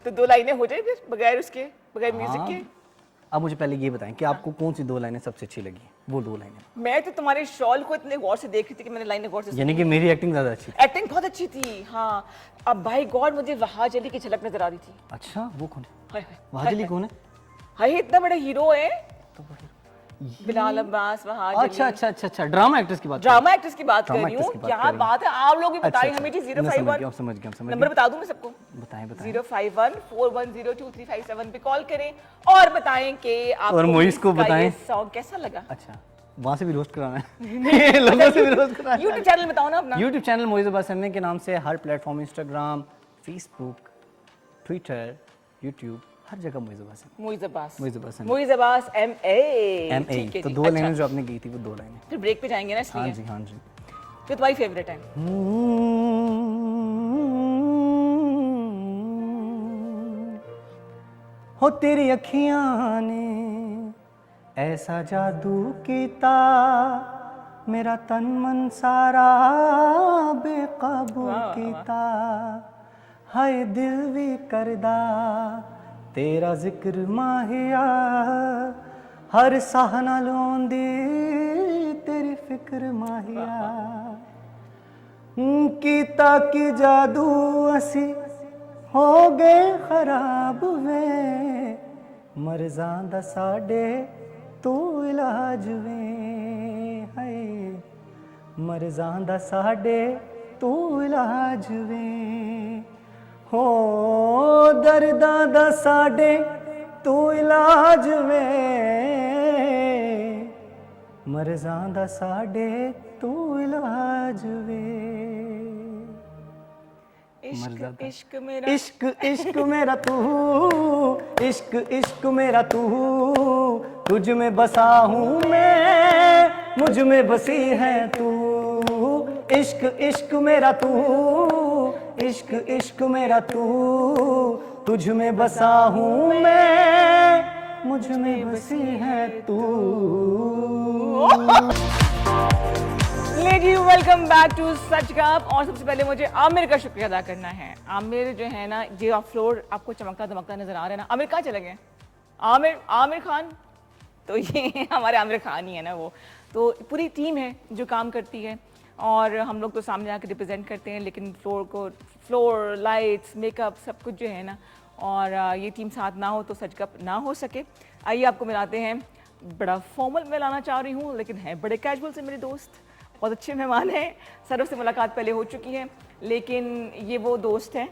तो 2 लाइनें हो जाए फिर बगैर उसके, बगैर म्यूजिक के। अब मुझे पहले ये बताएं कि आपको कौन सी 2 लाइनें सबसे अच्छी लगी? वो 2 लाइनें। मैं तो तुम्हारे शॉल को इतने गौर से देख रही थी कि मैंने लाइनें गौर से। यानी कि मेरी एक्टिंग ज्यादा अच्छी थी। एक्टिंग बहुत अच्छी थी, हाँ। अब भाई गॉड, मुझे वहाज अली की झलक नजर आ रही थी। अच्छा, वो कौन है? हाय हाय वहाज अली कौन है? हाय, इतना बड़ा हीरो है बिलाल अब्बास, वहाज अली। अच्छा अच्छा अच्छा अच्छा, ड्रामा एक्ट्रेस की बात। ड्रामा एक्ट्रेस की बात कर ड्रामा रही हूँ। एक्ट्रेस की बात क्या कर रही हूँ। बात है, आप लोग भी बताइए अच्छा, हमें जी। मैं समझ 051 गया, समझ गया, समझ नंबर गया। बता दूं मैं सबको? बताएं बताएं। 05141023357 पे कॉल करें और बताएं कि आपको और मोइस को इसका बताएं। ये सॉन्ग कैसा लगा। अच्छा, वहाँ से भी रोस्ट कराना है। लोगों से भी रोस्ट कराना है। यूट्यूब चैनल बताओ ना अपना। YouTube channel Moiz Abbas MA के नाम से हर platform, Instagram, Facebook, Twitter, YouTube, हर जगह मोइज़ अब्बास है। Moiz Abbas, Moiz Abbas MA। Moiz Abbas MA। MA। ठीक है तो जी, 2 अच्छा। लाइनें जो आपने की थी वो 2 लाइनें। फिर ब्रेक पे जाएंगे ना, हाँ इसलिए जी, हाँ जी। जो तुम्हारी फेवरेट है। हो तेरी अखियां ने ऐसा जादू कीता मेरा तन मन सारा बेकाबू कीता हाय दिल भी करदा तेरा जिक्र माहिया हर साह नाल आउंदी तेरी फिक्र माहिया कीता की जादू असी हो गए खराब वे मरजां दा साडे तू इलाज वे हाय मरजां दा साडे तू इलाज वे हो दर्दां दा साडे तू इलाज वे मरजां दा साडे तू इलाज वे इश्क इश्क मेरा इश्क इश्क मेरा तू इश्क इश्क मेरा तू तुझ में बसा हूँ मैं मुझ में बसी है तू इश्क इश्क मेरा तू इश्क इश्क मेरा तू तुझ में बसा हूँ मैं मुझ में बसी है तू लेडी वेलकम बैक टू सच गप। और सबसे पहले मुझे आमिर का शुक्रिया अदा करना है। आमिर जो है ना, जो आप फ्लोर आपको चमकता दमकता नजर आ रहा है ना, आमिर कहाँ चले गए? आमिर खान, तो ये हमारे आमिर खान ही है ना वो। तो पूरी टीम है जो काम करती है और हम लोग तो सामने आकर रिप्रेजेंट करते हैं, लेकिन फ्लोर लाइट्स मेकअप सब कुछ जो है ना, और ये टीम साथ ना हो तो सच गप ना हो सके। आइए आपको मिलाते हैं, बड़ा फॉर्मल मैं लाना चाह रही हूँ लेकिन है बड़े कैजुअल से मेरे दोस्त, बहुत अच्छे मेहमान हैं। सरों से मुलाकात पहले हो चुकी है, लेकिन ये वो दोस्त हैं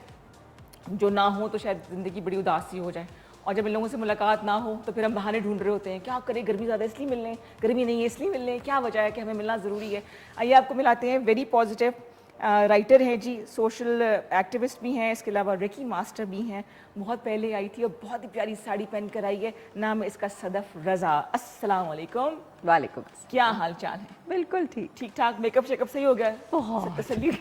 जो ना हो तो शायद ज़िंदगी बड़ी उदासी हो जाए, और जब इन लोगों से मुलाकात ना हो तो फिर हम बहाने ढूंढ रहे होते हैं, क्या करें, गर्मी ज़्यादा इसलिए मिल लें, गर्मी नहीं है इसलिए मिल लें, क्या वजह है कि हमें मिलना ज़रूरी है। आइए आपको मिलाते हैं, वेरी पॉजिटिव राइटर हैं जी, सोशल एक्टिविस्ट भी हैं, इसके अलावा रेकी मास्टर भी हैं। बहुत पहले आई थी और बहुत ही प्यारी साड़ी पहन कर आई है। नाम है इसका सदफ रज़ा। अस्सलाम वालेकुम। वालेकुम। क्या हाल चाल है? बिल्कुल ठीक ठीक ठाक। मेकअप शेकअप सही हो गया है? बहुत। तसल्ली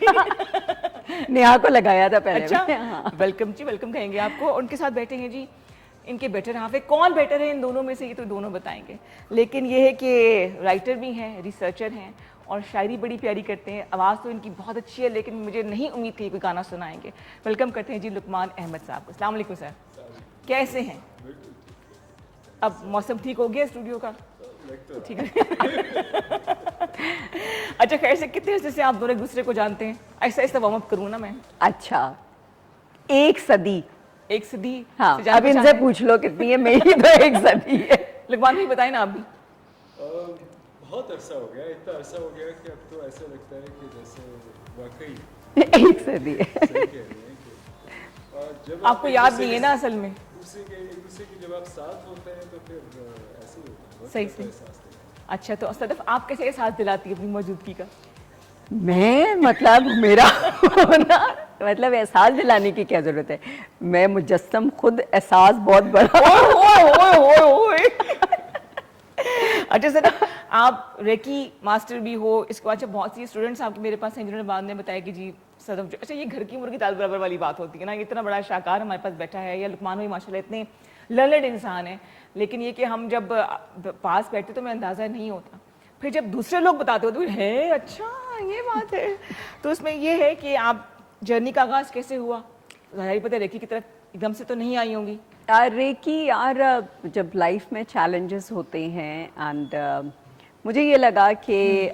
नेहा को लगाया था पहले। अच्छा, हाँ। वेलकम जी, वेलकम कहेंगे आपको। उनके साथ बैठे हैं जी इनके बेटर हाफ है। कौन बेटर है इन दोनों में से, ये तो दोनों बताएंगे, लेकिन ये है कि राइटर भी हैं, रिसर्चर हैं और शायरी बड़ी प्यारी करते हैं। आवाज़ तो इनकी बहुत अच्छी है, लेकिन मुझे नहीं उम्मीद थी कोई गाना सुनाएंगे। वेलकम करते हैं जी लुकमान अहमद साहब को। अस्सलाम वालेकुम सर, कैसे हैं? अब मौसम ठीक हो गया स्टूडियो का? ठीक है। अच्छा, खैर से कितने अर्से से आप दोनों एक दूसरे को जानते हैं? ऐसा ऐसा वार्म अप करूँ ना मैं? अच्छा, एक सदी। एक सदी? हाँ, अब इनसे पूछ लो कितनी है, मेरी तो एक सदी है। लुकमान भाई बताएं ना आप भी। बहुत अरसा हो गया, इतना अरसा हो गया कि अब तो ऐसा लगता है कि जैसे वाकई एक सदी है। सही कह रहे हैं कि और जब आपको याद नहीं है ना असल में? एक दूसरे की जब आप साथ होते हैं तो फिर ऐसे ही होता है, सही से। अच्छा, तो सदफ आप कैसे एहसास दिलाती है अपनी मौजूदगी का? मैं मतलब मेरा होना मतलब एहसास दिलाने की क्या जरूरत है, मैं मुजस्सम खुद एहसास बहुत बड़ा। ओए अच्छा सर, आप रेकी मास्टर भी हो, इसके बाद बहुत सी स्टूडेंट्स आपके मेरे पास हैं जिन्होंने बाद में बताया कि जी सदफ जो, अच्छा ये घर की मुर्गी दाल बराबर वाली बात होती है ना, इतना बड़ा शाहकार हमारे पास बैठा है, या लुकमान भाई माशाल्लाह इतने लर्नड इंसान है, लेकिन ये कि हम जब पास बैठते तो मैं अंदाज़ा नहीं होता, फिर जब दूसरे लोग बताते हो तो है अच्छा ये बात है। तो उसमें ये है कि आप जर्नी का आगाज़ कैसे हुआ? ज़ाहिर पता है रेकी की तरफ एकदम से तो नहीं आई होंगी। रेकी यार, जब लाइफ में चैलेंजेस होते हैं एंड मुझे ये लगा कि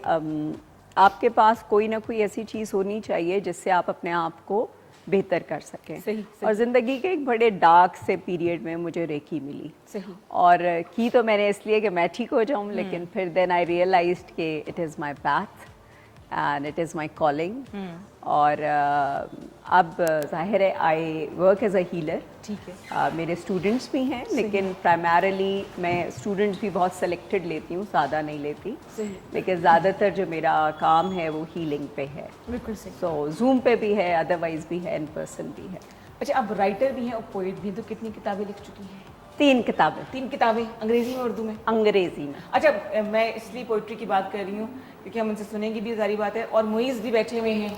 आपके पास कोई ना कोई ऐसी चीज़ होनी चाहिए जिससे आप अपने आप को बेहतर कर सकें। सही। और ज़िंदगी के एक बड़े डार्क से पीरियड में मुझे रेकी मिली। सही। और की तो मैंने इसलिए कि मैं ठीक हो जाऊं, लेकिन फिर देन आई रियलाइज्ड कि it is my path and it is my calling. और अब जाहिर है I work as a healer. ठीक है। मेरे स्टूडेंट्स भी हैं, लेकिन प्राइमरली मैं स्टूडेंट्स भी बहुत सेलेक्टेड लेती हूँ, ज़्यादा नहीं लेती, लेकिन ज़्यादातर जो मेरा काम है वो हीलिंग पे है। बिल्कुल सही। सो जूम पे भी है, अदरवाइज भी है, इन पर्सन भी है। अच्छा, आप राइटर भी हैं और पोइट भी हैं, तो कितनी किताबें लिख चुकी हैं? 3 किताबें। 3 किताबें, अंग्रेजी में उर्दू में? अंग्रेजी में। अच्छा, मैं इसलिए पोइट्री की बात कर रही हूँ क्योंकि हम उनसे सुनेंगे भी, सारी बात है। और मुइज़ भी बैठे हुए हैं,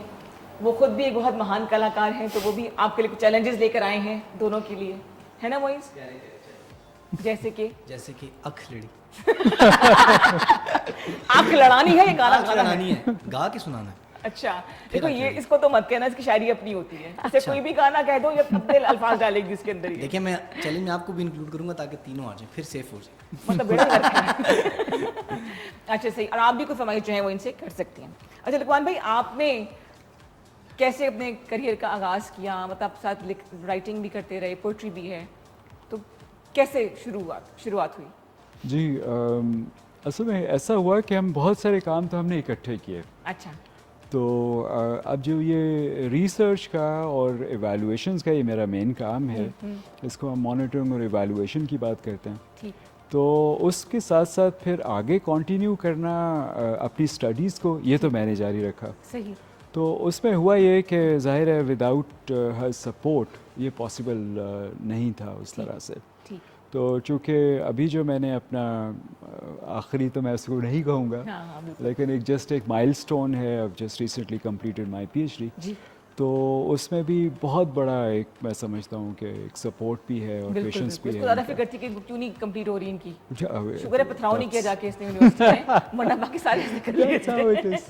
वो खुद भी एक बहुत महान कलाकार हैं, तो वो भी आपके लिए कुछ चैलेंजेस लेकर आए हैं दोनों के लिए, है ना मुइज़? जैसे कि अखलड़ी। आंख लड़ानी है, ये गाना आँख गाना है। लड़ानी है, गा के सुनाना है। अच्छा देखो, ये इसको तो मत कहना, इसकी शायरी अपनी होती है। इसे कोई भी गाना कह दो, ये अपने अल्फाज डालेगी इसके अंदर ही। देखिए मैं चैलेंज में आपको भी इंक्लूड करूंगा ताकि तीनों आ जाए, फिर सेफ हो जाए। मतलब बेड़ा गर्क है। अच्छा सही, और आप भी कोई फरमाइश जो है वो इनसे कर सकती हैं। अच्छा लुकमान भाई, आपने कैसे अपने करियर का आगाज़ किया? मतलब आप साथ राइटिंग भी करते रहे, पोइट्री भी है, तो कैसे शुरुआत हुई? जी असल में ऐसा हुआ कि हम बहुत सारे काम तो हमने इकट्ठे किए। अच्छा। तो अब जो ये रिसर्च का और एवैल्यूएशंस का ये मेरा मेन काम है, इसको हम मॉनिटरिंग और एवैल्यूएशन की बात करते हैं। ठीक। तो उसके साथ साथ फिर आगे कंटिन्यू करना अपनी स्टडीज़ को, ये तो मैंने जारी रखा। सही। तो उसमें हुआ ये कि ज़ाहिर है विदाउट हर सपोर्ट ये पॉसिबल नहीं था उस तरह से। ठीक। तो चूँकि अभी जो मैंने अपना आखिरी तो मैं उसको नहीं कहूँगा, हाँ, बिल्कुल। लेकिन एक जस्ट एक माइलस्टोन है, अब just recently completed my PhD. जी। तो उसमें भी बहुत बड़ा एक मैं समझता हूँ कि एक सपोर्ट भी है और बिल्कुल पेशेंस बिल्कुल। भी इसको है ज़्यादा फिक्र थी कि क्यों नहीं कंप्लीट हो रही इनकी। उनका। शुक्र है पथराव नहीं किया जाके इसने यूनिवर्सिटी में, वरना बाकी सारे इसने कर लिए That's how it is.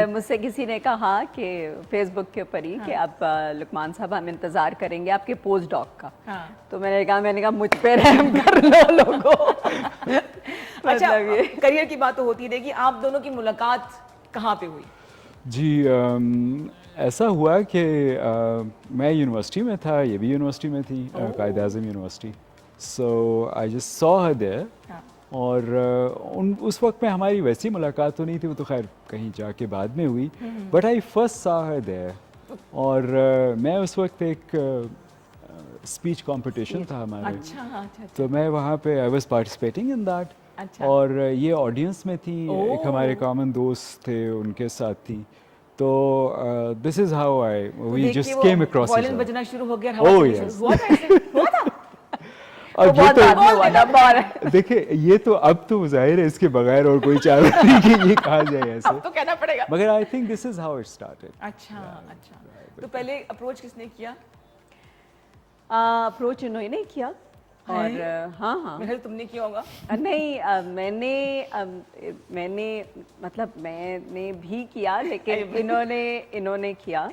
मुझसे किसी ने कहा कि फेसबुक के ऊपर ही कि आप लुकमान साहब हम इंतज़ार करेंगे आपके पोस्ट डॉक का। हाँ। तो मैंने कहा मुझ पे रहम कर लो लोगों। अच्छा, करियर की बात तो होती है कि आप दोनों की मुलाकात कहाँ पे हुई? जी ऐसा हुआ कि मैं यूनिवर्सिटी में था, ये भी यूनिवर्सिटी में थी, Quaid Azam university. So I just saw her there. और उस वक्त में हमारी वैसी मुलाकात तो नहीं थी, वो तो खैर कहीं जाके बाद में हुई, but I first saw her there. और मैं उस वक्त एक स्पीच कंपटीशन था हमारे। अच्छा। तो मैं वहाँ पे I was participating in that. अच्छा। और ये ऑडियंस में थी, एक हमारे कॉमन दोस्त थे, उनके साथ थी। तो this is how we just came across violin बजना शुरू हो गया, Oh, हवा चलनी yes. शुरू हुआ था ऐसे? हुआ था? अब ये बहुत तो बाद में हुआ था, बार। देखिए ये तो अब तो जाहिर है इसके बगैर और कोई चारा नहीं कि ये कहा जाए ऐसे, अब तो कहना पड़ेगा। मगर I think this is how it started. अच्छा। तो पहले अप्रोच किसने किया? अप्रोच इन्होंने किया। और हाँ मेरे तुमने किया होगा। नहीं मैंने भी किया, लेकिन इन्होंने किया।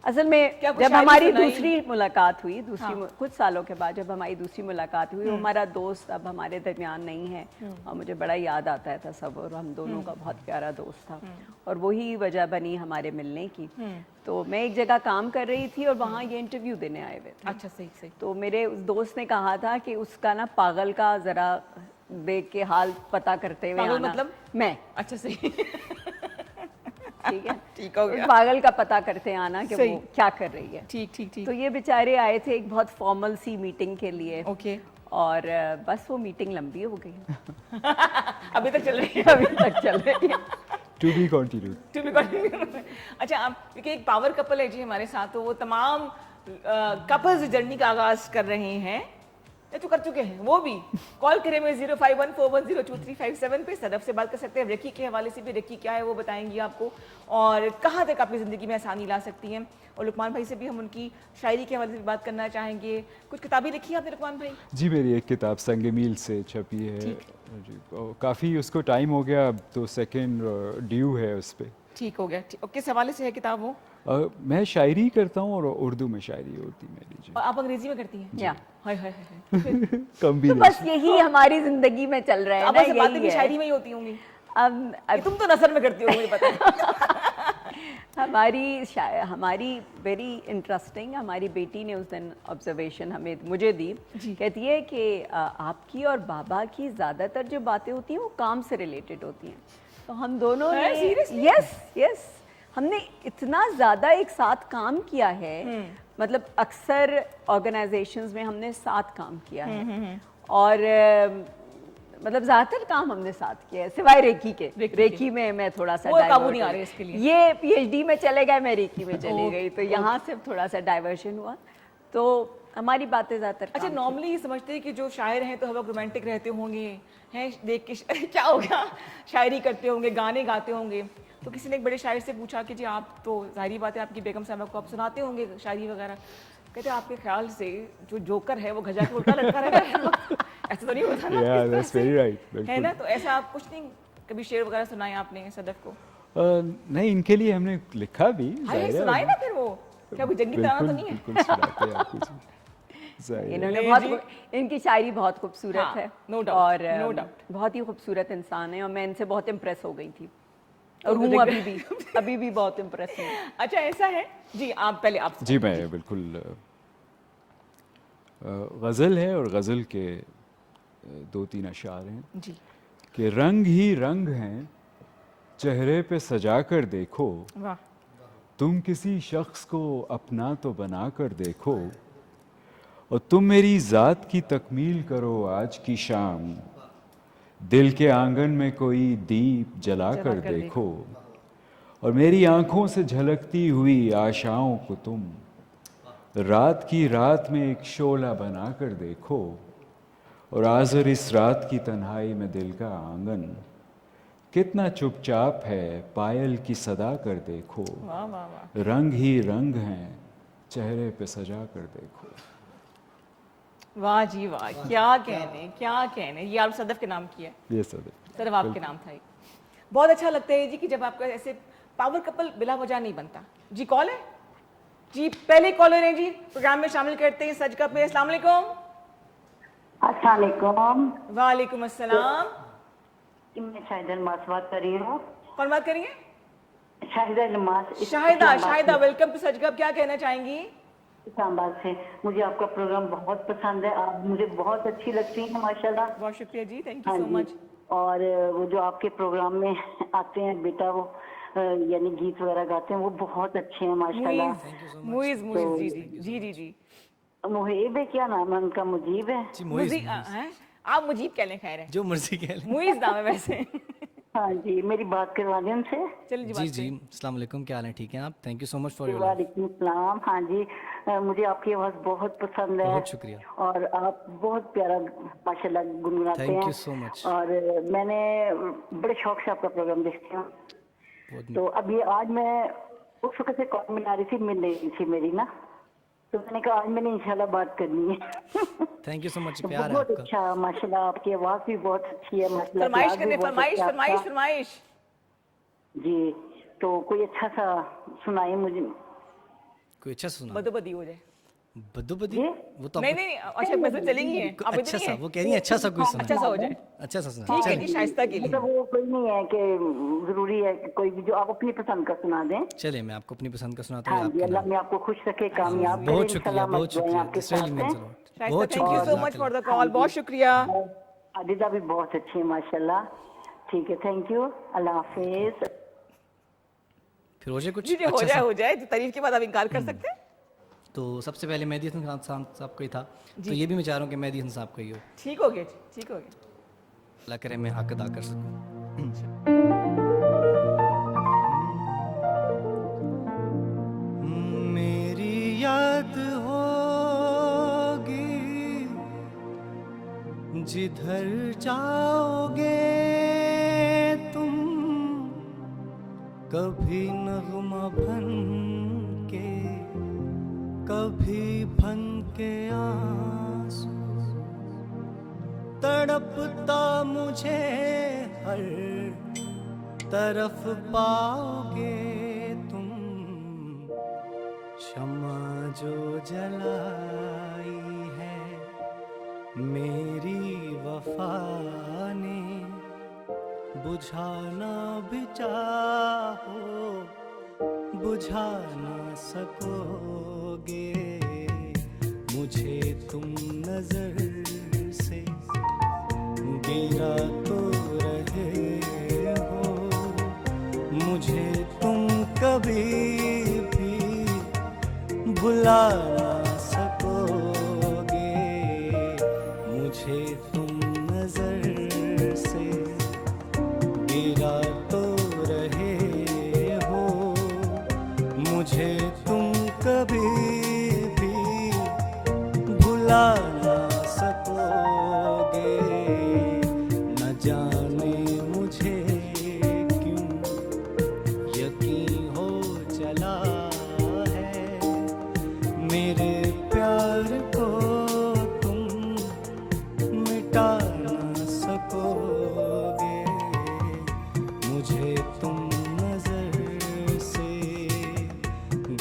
असल में क्या कुछ जब शायरी हमारी सुनाई? दूसरी मुलाकात हुई, हाँ। कुछ सालों के बाद जब हमारी दूसरी मुलाकात हुई, वो हमारा दोस्त अब हमारे दरमियान नहीं है और मुझे बड़ा याद आता है तस्वर, हम दोनों का बहुत प्यारा दोस्त था और वही वजह बनी हमारे मिलने की। तो मैं एक जगह काम कर रही थी और वहाँ ये इंटरव्यू देने आए हुए थे। अच्छा सही। तो मेरे उस दोस्त ने कहा था कि उसका ना पागल का जरा देख के हाल पता करते हुए पागल आना। मतलब? मैं। अच्छा सही। ठीक है। ठीक हो गया। उस पागल का पता करते आना कि सही। वो क्या कर रही है। ठीक। तो ये बेचारे आए थे एक बहुत फॉर्मल सी मीटिंग के लिए। ओके। और बस वो मीटिंग लंबी हो गई। अभी तक चल रही है। अभी तक चल रही है। To be continued. अच्छा, आप क्योंकि एक पावर कपल है जी हमारे साथ, तो वो तमाम कपल्स जर्नी का आगाज कर रहे हैं, ये तो कर चुके हैं वो भी। कॉल करें में 0514102357 पे सदफ से बात कर सकते हैं। रेकी के हवाले से भी, रेकी क्या है वो बताएंगी आपको और कहाँ तक अपनी ज़िंदगी में आसानी ला सकती हैं। और लुकमान भाई से भी हम उनकी शायरी के हवाले से भी बात करना चाहेंगे। कुछ किताबें लिखी है आपने लुकमान भाई? जी मेरी एक किताब संग मील से छपी है जी, काफ़ी उसको टाइम हो गया, अब तो सेकंड ड्यू है उस पर। ठीक हो गया। और किस हवाले से है किताब वो? मैं शायरी करता हूँ और उर्दू में शायरी होती मेरी जी। और आप अंग्रेजी में करती हैं? या। हाय हाय हाय। फिर कम भी तो बस यही हमारी जिंदगी में चल रहा है अब ना, ऐसे बातें यही भी है। शायरी में ही होती होंगी। अब तुम तो नसर में करती हो, मुझे पता है। हमारी वेरी इंटरेस्टिंग, हमारी बेटी ने उस दिन ऑब्जर्वेशन मुझे दी। कहती है कि आपकी और बाबा की ज़्यादातर जो बातें होती हैं वो काम से रिलेटेड होती हैं। तो हम दोनों ने यस हमने इतना ज़्यादा एक साथ काम किया है, मतलब अक्सर ऑर्गेनाइजेशंस में हमने साथ काम किया है और मतलब ज़्यादातर काम हमने साथ किया है सिवाय रेकी के। रेकी में मैं थोड़ा सा वो काबू नहीं आ रहे इसके लिए। ये पीएचडी में चले गए, मैं रेकी में चली गई, तो यहाँ से थोड़ा सा डाइवर्शन हुआ। तो हमारी बातें ज़्यादातर अच्छा, नॉर्मली ये समझते हैं कि जो शायर हैं तो हम लोग रोमांटिक रहते होंगे, हैं देख के क्या हो गया, शायरी करते होंगे, गाने गाते होंगे। तो किसी ने एक बड़े शायर से पूछा कि जी आप तो जाहिर बात है आपकी बेगम साहब को आप सुनाते होंगे शायरी वगैरह। कहते आपके ख्याल से जो जोकर है वो घजा के उल्टा लटका रहता है। ऐसा तो नहीं होता ना, Yeah, किस तरह that's से? very right, है बिल्कुल। ना, तो ऐसा आप कुछ नहीं कभी शेर वगैरह सुनाए आपने सदफ को? नहीं, इनके लिए हमने लिखा भी, हाय जाहिर है। सुनाए ना फिर वो, क्या कोई जंगी तराना तो नहीं है? बिल्कुल सुनाते हैं आपको जी। जाहिर है। इन्होंने जी। बहुत इनकी शायरी बहुत खूबसूरत हाँ, है no doubt, और no doubt। बहुत ही खूबसूरत इंसान है और मैं इनसे बहुत इम्प्रेस हो गई थी तो और हूँ देख- अभी भी बहुत इम्प्रेस हूँ। अच्छा ऐसा है जी, आप पहले आप जी मैं बिल्कुल गज़ल है और गज़ल के 2-3 अशार हैं जी, कि रंग ही रंग हैं चेहरे पे सजा कर देखो, वाह, तुम किसी शख्स को अपना तो बना कर देखो, और तुम मेरी ज़ात की तकमील करो आज की शाम, दिल के आंगन में कोई दीप जला कर देखो, और मेरी आंखों से झलकती हुई आशाओं को तुम रात की रात में एक शोला बना कर देखो, और आज़र इस रात की तन्हाई में दिल का आंगन कितना चुपचाप है पायल की सदा कर देखो, वाह वाह वाह, रंग ही रंग हैं चेहरे पे सजा कर देखो। वाह जी वाह, क्या कहने क्या कहने। ये आप सदफ के नाम की है, ये सब सदफ आपके नाम था ये। बहुत अच्छा लगता है जी कि जब आपका ऐसे पावर कपल बिला वजह नहीं बनता। जी कॉल है जी, पहले कॉलर हैं जी, प्रोग्राम में शामिल करते हैं सच कप में। अस्सलाम वालेकुम। अस्सलाम वालेकुम। वालेकुम अस्सलाम। मैं शाहिदा अलमास बात कर रही हूँ। कौन बात करेंगे? शाहिदा अलमास। शाहिदा, शाहिदा वेलकम टू सच कप। क्या कहना चाहेंगी? इस्लामाबाद से। मुझे आपका प्रोग्राम बहुत पसंद है, आप मुझे बहुत अच्छी लगती हैं माशाल्लाह। बहुत शुक्रिया जी, थैंक यू हाँ सो जी। मच। और वो जो आपके प्रोग्राम में आते हैं बेटा, वो यानी गीत वगैरह गाते हैं, वो बहुत अच्छे हैं माशाल्लाह। मुइज मुइज जी जी जी जी जी। मुहीब है, क्या नाम है उनका? मुजीब है। मुजीब हैं? आप मुजीब कह लें, खैर है, जो मर्जी कह लें। मुइज नाम है वैसे। हाँ जी, मेरी बात करवा दें उनसे। चलिए जी, जी बात जी, करें। अस्सलाम वालेकुम, क्या हाल है? ठीक है आप? Thank you so much for your वालेकुम सलाम। हाँ जी, मुझे आपकी आवाज़ बहुत पसंद है। बहुत शुक्रिया। और आप बहुत प्यारा माशाल्लाह गुनगुनाते हैं। Thank you so much. और मैंने बड़े शौक से आपका प्रोग्राम देखती हूँ। तो अभी आज मैं उस वक्त से कॉल मिला रही थी, मिल रही थी मेरी ना, तो मैंने कहा आज मैंने इंशाल्लाह बात करनी है। थैंक यू सो मच, तो प्यार है बहुत आपका। अच्छा माशाल्लाह, आपकी आवाज़ भी बहुत अच्छी है माशाल्लाह। फरमाइश प्यार भी करने, बहुत फरमाइश अच्छा फरमाइश आपका। फरमाइश। जी, तो कोई अच्छा सा सुनाइए मुझे। कोई अच्छा सुना? बदोबदी हो जाए। बद्दू जी? वो तो नहीं आपको- नहीं, अच्छा मैं तो चलेंगी हैं आप, अच्छा इधर सा, ही वो हैं। कह रही है अच्छा सा कोई सुना। अच्छा सा हो जाए, अच्छा सा सुना। ठीक है चलिए जी, शाइस्ता के लिए। मतलब वो कोई नहीं है कि जरूरी है कि कोई भी जो आप अपनी पसंद का सुना दें। चलिए मैं आपको अपनी पसंद का सुनाता हूँ। हाँ जी, आपके अल्लाह नाम। में आपको खुश रखे, कामयाब बहुत करे, शुक्रिया, इंशाल्लाह बहुत मत दुआएं शुक्रिया। आपके दिस रियली साथ मींस हैं। A lot. शाइस्ता, बहुत थैंक यू शुक्रिया। So much for the call, बहुत शुक्रिया। आदिदा भी बहुत अच्छी है माशाल्लाह। ठीक है, थैंक यू, अल्लाह हाफिज। फिर हो जाए कुछ जी जी, हो अच्छा जाए सा। हो जाए, तो तारीफ के बाद आप इनकार कर सकते हैं? तो सबसे पहले मेहदी हसन साहब का ही था, तो ये भी मैं चाह रहा हूँ कि मेहदी हसन साहब का ही हो। ठीक हो गया जी, ठीक हो गया। अल्लाह करे मैं हक अदा कर सकूँ। मेरी याद होगी जिधर जाओगे तुम, कभी नगमा बन के, कभी बन के आंसू, तड़पता मुझे हर तरफ पाओगे तुम, शम्मा जो जलाई है मेरी वफा ने, बुझाना भी चाहो बुझा ना सकोगे, मुझे तुम नजर से गिरा तो रहे हो, मुझे तुम कभी भी भुला ना सकोगे, मुझे तुम नजर से गिरा तो रहे हो, मुझे तुम कभी भी भुला ना सकोगे, न जाने मुझे क्यों यकीन हो चला है, मेरे प्यार को तुम मिटा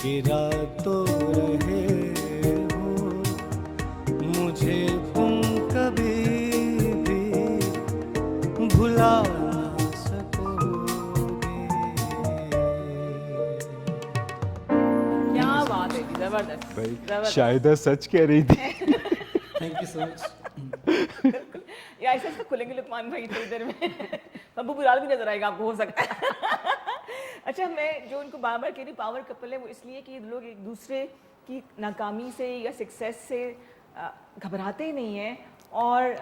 गिरा तो रहे हो, मुझे तुम कभी भी भुला ना सकोगे। क्या बात है, जबरदस्त भाई जबरदस्त। शाहिदा सच कह रही थी। Thank you so much. या ऐसे ऐसे खुलेंगे लुकमान भाई थोड़ी देर में। बब्बू बुलाल भी नजर आएगा आपको, हो सकता है। अच्छा, मैं जो उनको बार बार कह रही पावर कपल है, वो इसलिए कि लोग एक दूसरे की नाकामी से या सक्सेस से घबराते नहीं हैं और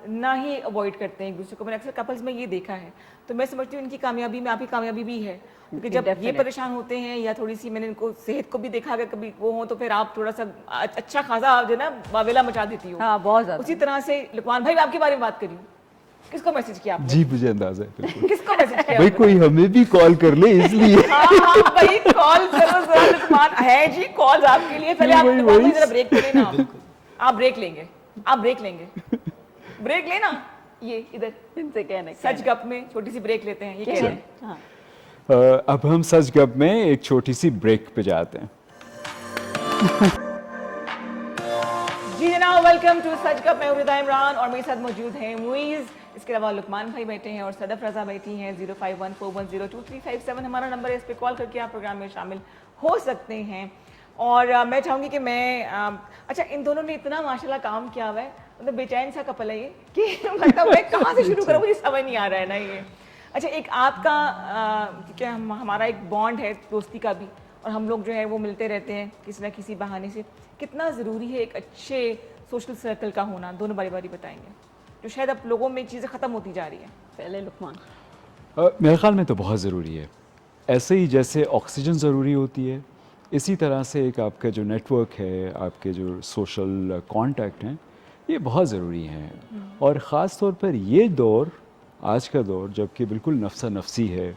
ना ही अवॉइड करते हैं एक दूसरे को। मैंने अक्सर कपल्स में ये देखा है, तो मैं समझती हूँ इनकी कामयाबी में आपकी कामयाबी भी है, क्योंकि जब ये Definitely. परेशान होते हैं या थोड़ी सी, मैंने इनको सेहत को भी देखा, अगर कभी वो हो तो फिर आप थोड़ा सा अच्छा खासा जो है ना वावेला मचा देती हो। हाँ, बहुत ज्यादा। उसी तरह से लुकमान भाई, मैं आपके बारे में बात करी हूँ, किसको मैसेज किया आपने? जी मुझे अंदाजा है बिल्कुल। किसको मैसेज किया भाई आपने? कोई हमें भी कॉल कर ले इसलिए। हाँ हाँ भाई, कॉल करो जरा, लुकमान है जी, कॉल आपके लिए। पहले आप वही, लुकमान भाई वही। जरा ब्रेक तो लेना आप ब्रेक लेंगे, आप ब्रेक लेंगे, ब्रेक लेना। ये इधर इनसे कहने सच गप में छोटी सी ब्रेक लेते हैं, ये कह रहे हैं। हाँ। अब हम सच गप में एक छोटी सी ब्रेक पे जाते हैं। जी जनाब, वेलकम टू सच कप। मैं उरिदा इमरान और मेरे साथ मौजूद हैं मुइज़, इसके अलावा लुकमान भाई बैठे हैं और सदफ रजा बैठी हैं। 0514102357 हमारा नंबर है, इस पर कॉल करके आप प्रोग्राम में शामिल हो सकते हैं। और मैं चाहूँगी कि मैं अच्छा, इन दोनों ने इतना माशाल्लाह काम किया हुआ है, मतलब बेचैन सा कपल है ये कि मतलब मैं कहाँ से शुरू करूँ, मुझे समझ नहीं आ रहा है ना ये। अच्छा, एक आपका क्या हमारा एक बॉन्ड है दोस्ती का भी, और हम लोग जो है वो मिलते रहते हैं किसी ना किसी बहाने से। कितना ज़रूरी है एक अच्छे सोशल सर्कल का होना, दोनों बारी बारी बताएंगे, जो शायद अब लोगों में चीज़ें ख़त्म होती जा रही हैं। पहले लुकमान। मेरे ख्याल में तो बहुत ज़रूरी है। ऐसे ही जैसे ऑक्सीजन ज़रूरी होती है, इसी तरह से एक आपका जो नेटवर्क है, आपके जो सोशल कांटेक्ट हैं, ये बहुत ज़रूरी हैं। और ख़ास तौर पर ये दौर, आज का दौर, जबकि बिल्कुल नफ्सा नफसी है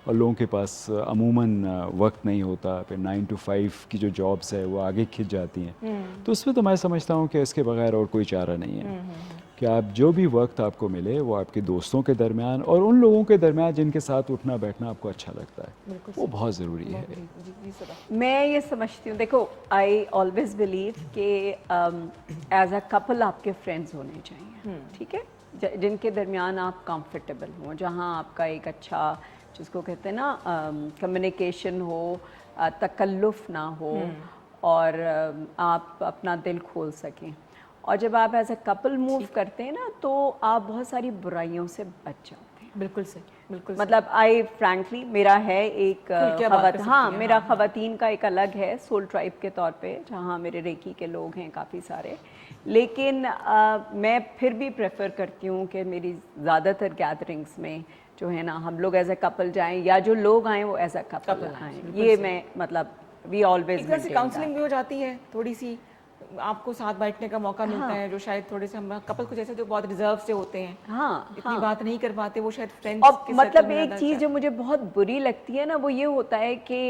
और लोगों के पास अमूमन वक्त नहीं होता, फिर 9 to 5 की जो जॉब्स है वो आगे खिंच जाती हैं, तो उसमें तो मैं समझता हूँ कि इसके बगैर और कोई चारा नहीं है कि आप जो भी वक्त आपको मिले वो आपके दोस्तों के दरमियान और उन लोगों के दरमियान जिनके साथ उठना बैठना आपको अच्छा लगता है, वो बहुत ज़रूरी है। मैं ये समझती हूँ, देखो आई ऑलवेज बिलीव कि एज अ कपल आपके फ्रेंड्स होने चाहिए, ठीक है, जिनके दरमियान आप कंफर्टेबल हों, जहाँ आपका एक अच्छा, जिसको कहते हैं ना, कम्युनिकेशन हो, तकल्लुफ़ ना हो और आप अपना दिल खोल सकें। और जब आप एज अ कपल मूव करते हैं ना, तो आप बहुत सारी बुराइयों से बच जाते हैं। बिल्कुल सही, बिल्कुल। मतलब आई फ्रैंकली, मेरा है एक क्या बात कर सकती हाँ, हैं, मेरा हाँ। ख़वातीन का एक अलग है सोल ट्राइब के तौर पे, जहाँ मेरे रेकी के लोग हैं काफ़ी सारे, लेकिन मैं फिर भी प्रेफर करती हूँ कि मेरी ज़्यादातर गैदरिंग्स में जो है ना, हम लोग एज अ कपल जाएं या जो लोग आएँ वो एज अ कपल आएँ। ये मैं मतलब वी ऑलवेज एक तरह से काउंसलिंग भी हो जाती है, थोड़ी सी आपको साथ बैठने का मौका मिलता है, जो शायद थोड़े से हम कपल कुछ ऐसे जो बहुत रिजर्व से होते हैं, हाँ, इतनी बात नहीं कर पाते, वो शायद फ्रेंड्स और के मतलब circle में एक ज़्यादा चीज़ अच्छा- जो मुझे बहुत बुरी लगती है ना, वो ये होता है कि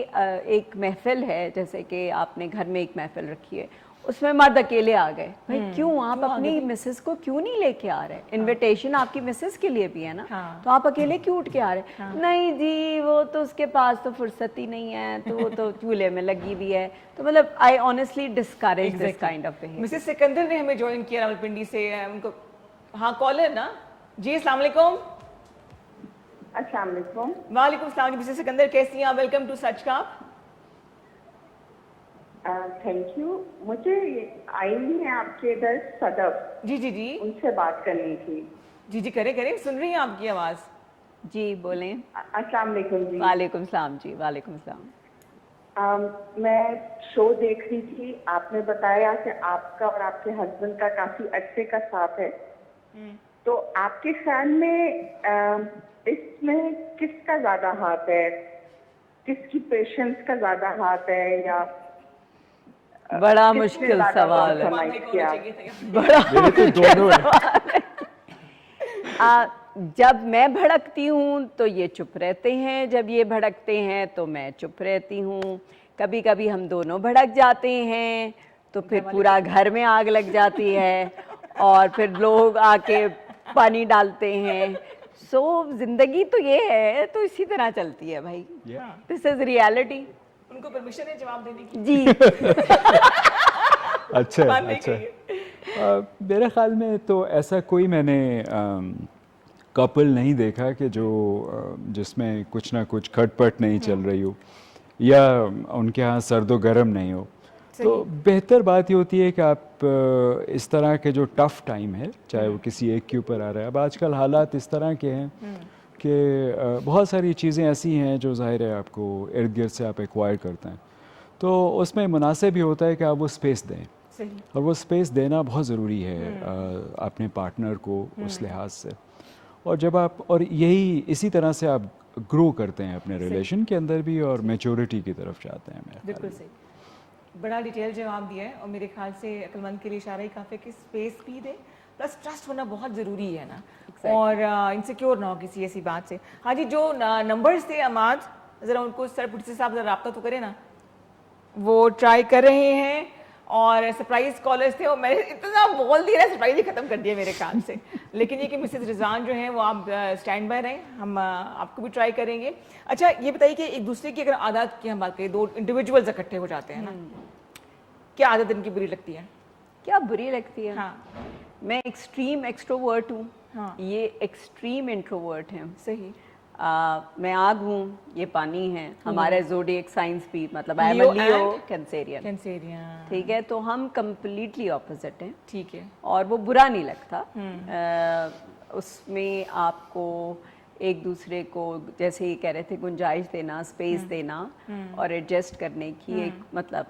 एक महफिल है, जैसे कि आपने घर में एक महफिल रखी है, उसमें मर्द अकेले आ गए, भाई क्यों आप अपनी मिसेस को क्यों नहीं लेके आ रहे? इनविटेशन आपकी मिसेस के लिए भी है ना, हाँ। तो आप अकेले क्यों उठ के आ रहे? नहीं जी, वो तो उसके पास तो फुर्सत ही नहीं है, तो वो तो चूल्हे में लगी हुई है। तो मतलब I honestly discourage this kind of behaviour. Mrs Sikandar ने हमें ज्वाइन किया रावलपिंडी से, उनको हाँ कॉल है ना जी। अस्सलाम वालेकुम। अस्सलाम वालेकुम। वालेकुम सलाम। मिसेस सिकंदर कैसी हैं? वेलकम टू सच का। Thank you. मुझे आई है आपके इधर सदफ, जी जी जी उनसे बात करनी थी। जी जी, करे करे, सुन रही हैं आपकी आवाज़। जी बोलें। अस्सलाम वालेकुम जी। वालेकुम सलाम जी। वालेकुम सलाम। मैं शो देख रही थी, आपने बताया कि आपका और आपके हस्बैंड का काफी अच्छे का साथ है, तो आपके ख्याल में इसमें किसका ज्यादा हाथ है, किसकी पेशेंस का ज्यादा हाथ है, या बड़ा किसने मुश्किल ज्यादा सवाल है। compromise भाई को किया? चाहिए था। बड़ा मेरे तो दोनों है। जब मैं भड़कती हूँ तो ये चुप रहते हैं, जब ये भड़कते हैं तो मैं चुप रहती हूँ। कभी कभी हम दोनों भड़क जाते हैं तो फिर पूरा घर में आग लग जाती है और फिर लोग आके पानी डालते हैं। सो जिंदगी तो ये है, तो इसी तरह चलती है भाई। This is reality. उनको परमिशन है जवाब देने की? जी। अच्छा बात नहीं अच्छा। कही मेरे ख्याल में तो ऐसा कोई मैंने कपल नहीं देखा कि जो जिसमें कुछ ना कुछ खटपट नहीं चल रही हो या उनके यहाँ सर्दो गर्म नहीं हो। तो बेहतर बात ये होती है कि आप इस तरह के जो टफ टाइम है, चाहे वो किसी एक के ऊपर आ रहा है, अब आजकल हालात इस तरह के हैं कि बहुत सारी चीज़ें ऐसी हैं जो ज़ाहिर है आपको इर्द गिर्द से आप एक्वायर करते हैं, तो उसमें मुनासिब ही होता है कि आप वो स्पेस दें। सही। और वो स्पेस देना बहुत ज़रूरी है अपने पार्टनर को उस लिहाज से। और जब आप और यही इसी तरह से आप ग्रो करते हैं अपने रिलेशन के अंदर भी और मैच्योरिटी की तरफ जाते हैं। मेरे बिल्कुल सही, बड़ा डिटेल जवाब दिया है और मेरे ख्याल से अक्लमंद के लिए इशारा ही काफ़ी कि स्पेस भी दे, प्लस ट्रस्ट होना बहुत ज़रूरी है ना। और इनसिक्योर ना हो किसी ऐसी बात से। हाँ जी, जो नंबर्स थे अमाद, ज़रा उनको सर पुलिस साहब ज़रा रब्ता तो करें ना, वो ट्राई कर रहे हैं। और सरप्राइज कॉलर्स थे और मैंने इतना बोल दिया, सरप्राइज ही खत्म कर दिया मेरे ख्याल से। लेकिन ये कि मिसेस रिजवान जो हैं वो आप स्टैंड बाय रहें, हम आपको भी ट्राई करेंगे। अच्छा ये बताइए कि एक दूसरे की अगर आदत की हम बात करें, दो इंडिविजुअल्स इकट्ठे हो जाते हैं ना, क्या आदत इनकी बुरी लगती है? क्या बुरी लगती है? हाँ मैं एक्सट्रीम एक्सट्रोवर्ट हूँ, हाँ। ये एक्सट्रीम इंट्रोवर्ट हैं। सही। मैं आग हूँ, ये पानी है। हमारे ज़ोडिएक साइंस भी, मतलब I am Leo Leo and Cancerian. Cancerian. ठीक है, तो हम कंप्लीटली ऑपोजिट हैं ठीक है। और वो बुरा नहीं लगता। उसमें आपको एक दूसरे को, जैसे ये कह रहे थे, गुंजाइश देना, स्पेस देना और एडजस्ट करने की एक मतलब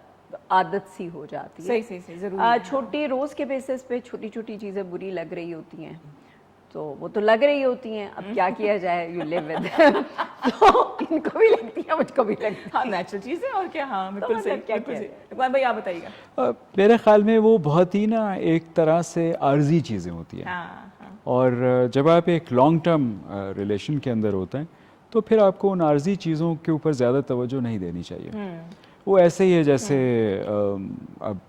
आदत सी हो जाती है। सही सही सही, ज़रूर। छोटी रोज़ के बेसिस पे छोटी छोटी चीज़ें बुरी लग रही होती हैं, तो वो तो लग रही होती हैं, अब क्या किया जाए, यू लिव विद। तो इनको भी लगती है, मुझको भी लगती है। हाँ नेचुरल चीज़ है और क्या। हाँ बिल्कुल मतलब सही, क्या बिल्कुल किया सही। इकबाल भाई आप बताइएगा। मेरे ख्याल में वो बहुत ही ना एक तरह से आर्जी चीज़ें होती हैं। हाँ हाँ और जब आप एक लॉन्ग टर्म रिलेशन के अंदर होते हैं तो फिर आपको उन आर्जी चीज़ों के ऊपर ज़्यादा तवज्जो नहीं देनी चाहिए। वो ऐसे ही है जैसे अब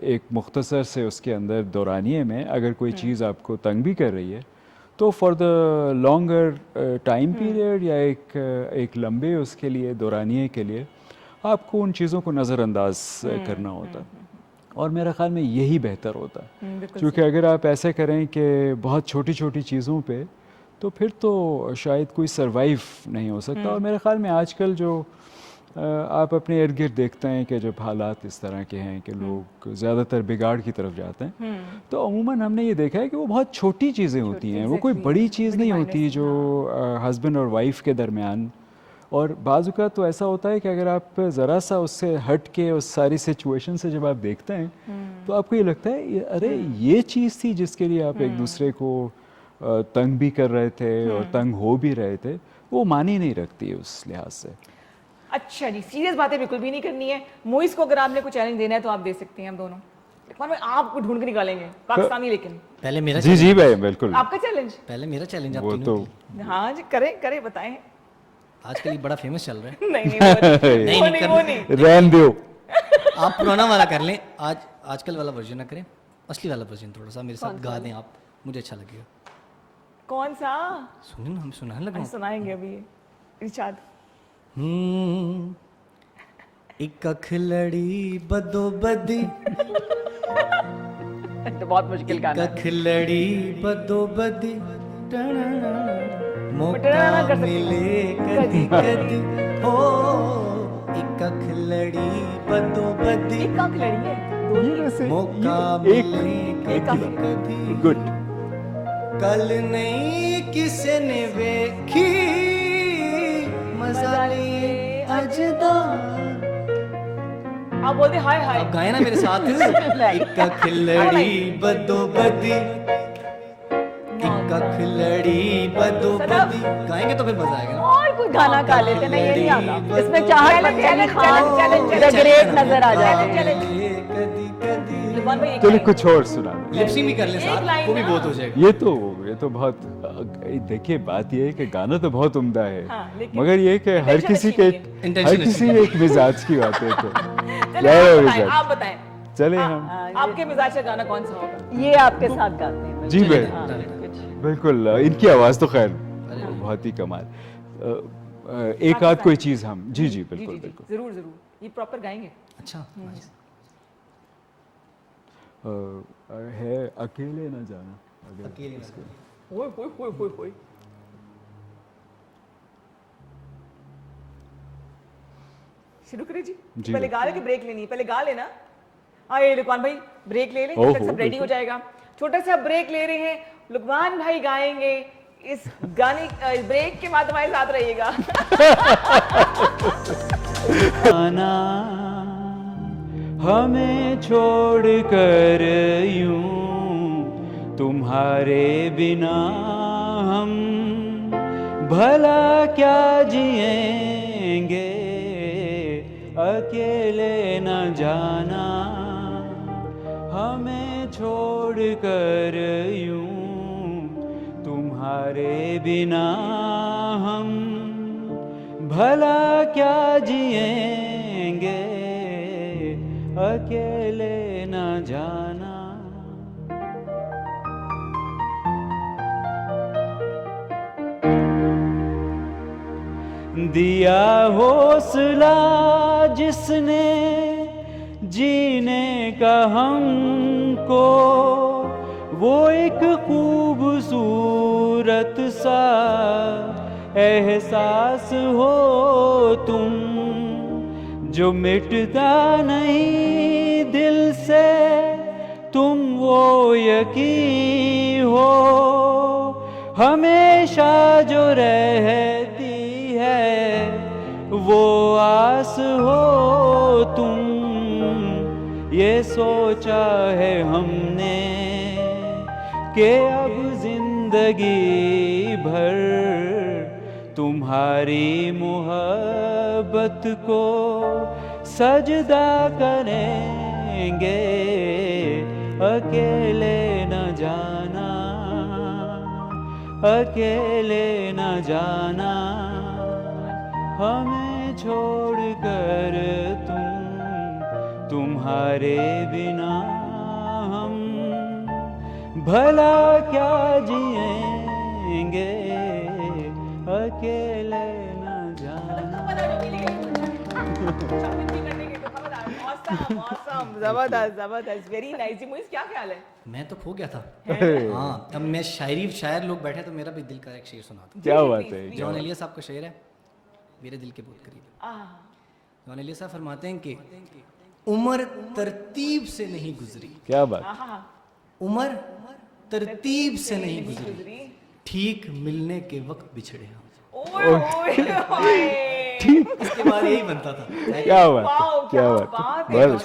एक मुख्तसर से उसके अंदर दौरानिए में अगर कोई चीज़ आपको तंग भी कर रही है तो for the longer time period या एक लंबे उसके लिए दौरानिए के लिए आपको उन चीज़ों को नज़रअंदाज करना होता है। और मेरा ख़्याल में यही बेहतर होता है, क्योंकि अगर आप ऐसे करें कि बहुत छोटी छोटी चीज़ों पे, तो फिर तो शायद कोई सरवाइव नहीं हो सकता। और मेरे ख़्याल में आजकल जो आप अपने इर्द गिर्द देखते हैं कि जब हालात इस तरह के हैं कि लोग ज़्यादातर बिगाड़ की तरफ जाते हैं, तो अमूमन हमने ये देखा है कि वो बहुत छोटी चीज़ें होती हैं, वो कोई बड़ी चीज़ नहीं होती जो हस्बैंड और वाइफ के दरमियान। और बाज़ तो ऐसा होता है कि अगर आप ज़रा सा उससे हट के उस सारी सिचुएशन से जब आप देखते हैं तो आपको ये लगता है अरे ये चीज़ थी जिसके लिए आप एक दूसरे को तंग भी कर रहे थे और तंग हो भी रहे थे, वो मानी नहीं रखती है उस लिहाज से। अच्छा जी, सीरियस बातें बिल्कुल भी नहीं करनी है। मोइस को अगर आपने कुछ चैलेंज देना है तो आप दे सकते हैं, हम दोनों इकबाल भाई आपको ढूंढ के निकालेंगे, पाकिस्तानी। लेकिन पहले मेरा जी जी भाई बिल्कुल, आपका चैलेंज। पहले मेरा चैलेंज आप वो तीनों तो की। हाँ जी, करें करें, बताएं। आजकल ये बड़ा फेमस चल रहा है। नहीं नहीं वो नहीं, नहीं, कर- वो नहीं। रहन दो। आप पुराना वाला कर लें, आजकल वाला वर्जन ना करें, असली वाला वर्जन थोड़ा सा मेरे साथ गा दें आप, मुझे अच्छा लगेगा। कौन सा? सुनिए ना, हम सुनाने लगे। सुनाएंगे अभी इरशाद। एक अख लड़ी बदो बदी, तो बहुत मुश्किल गाना है। कख लड़ी बदो बदी, पटना ना मौका कर सकते। मिले कदी कदी हो, एक अख लड़ी बदो बदी, एक आंख लड़ी है। मौका एक मिले कदी कदी, गुड। कल नहीं किसी ने वेखी मजा लिए अजदा। आप बोलते हाय हाय। आप गाए ना मेरे साथ। एक अख लड़ी बदो बदी, एक अख लड़ी बदो बदी, गाएंगे तो फिर मजा आएगा ना। और कोई गाना गा लेते ना, ये नहीं आता। इसमें चाहत challenge, challenge challenge, the great नजर आ जाते हैं। कदी कदी इकबाल भाई एक चलिए लाइन। कुछ और सुना दो। लिपसिंग भी कर ले एक साथ, लाइन वो भी ना। बहुत हो जाएगा। ये तो बहुत देखिए बात ये है कि गाना तो बहुत उम्दा है, हाँ, लेकिन मगर ये कि हर intention किसी अच्छी के नहीं है। Intention हर किसी अच्छी एक मिजाज की बात है। तो चलिए क्या आप है बताएं, मिजाज? आप बताएं। चले हम आपके मिजाज का गाना कौन सा होगा? ये आपके साथ गाते हैं। जी भाई हाँ, कुछ बिल्कुल। इनकी आवाज़ तो खैर बहुत ही कमाल। एक आध कोई चीज़ हम जी जी बिल्कुल बिल्कुल जरूर जरूर, ये प्रॉपर गाएंगे। अच्छा nice. है अकेले न जाना अगर अकेले ना ओए ओए ओए ओए ओए। शुरू करें जी? जी, पहले गा ले कि ब्रेक लेनी है? पहले गा लेना। हाँ ये लुकमान भाई ब्रेक ले लें, ओहो, तब तक सब रेडी हो बिल्कुल। जाएगा। छोटा सा ब्रेक ले रहे हैं, लुकमान भाई गाएंगे इस गाने ब्रेक के बाद हमारे साथ रहिएगा। आना हमें छोड़ कर यूं तुम्हारे बिना हम भला क्या जिएंगे, अकेले न जाना हमें छोड़ कर यूं तुम्हारे बिना हम भला क्या जिएंगे, अकेले न जाना। दिया हौसला जिसने जीने का हमको, वो एक खूबसूरत सा एहसास हो तुम, जो मिटता नहीं दिल से, तुम वो यकीन हो हमेशा जो रहती है, वो आस हो तुम। ये सोचा है हमने कि अब जिंदगी भर तुम्हारी मोहब्बत को सजदा करेंगे, अकेले न जाना, अकेले न जाना हमें छोड़ कर तुम्हारे बिना हम भला क्या जिएंगे, अकेले न जाना। जबरदस्त जबरदस्त, वेरी नाइस। मुझे क्या ख्याल है? मैं तो खो गया था। हाँ अब मैं शायर लोग बैठे तो मेरा भी दिल का एक शेर सुनाता। क्या बात है, क्या जॉन बात एलिया साहब का शेर है, मेरे दिल के बहुत करीब है। जॉन एलिया साहब फरमाते हैं कि उम्र तरतीब से नहीं गुजरी, क्या बात। उम्र तरतीब से नहीं गुजरी, ठीक मिलने के वक्त बिछड़े हम। ओए ओए ओए। इसके बाद यही बनता था। क्या बात वाओ, है, क्या क्या बात बात है, है, बस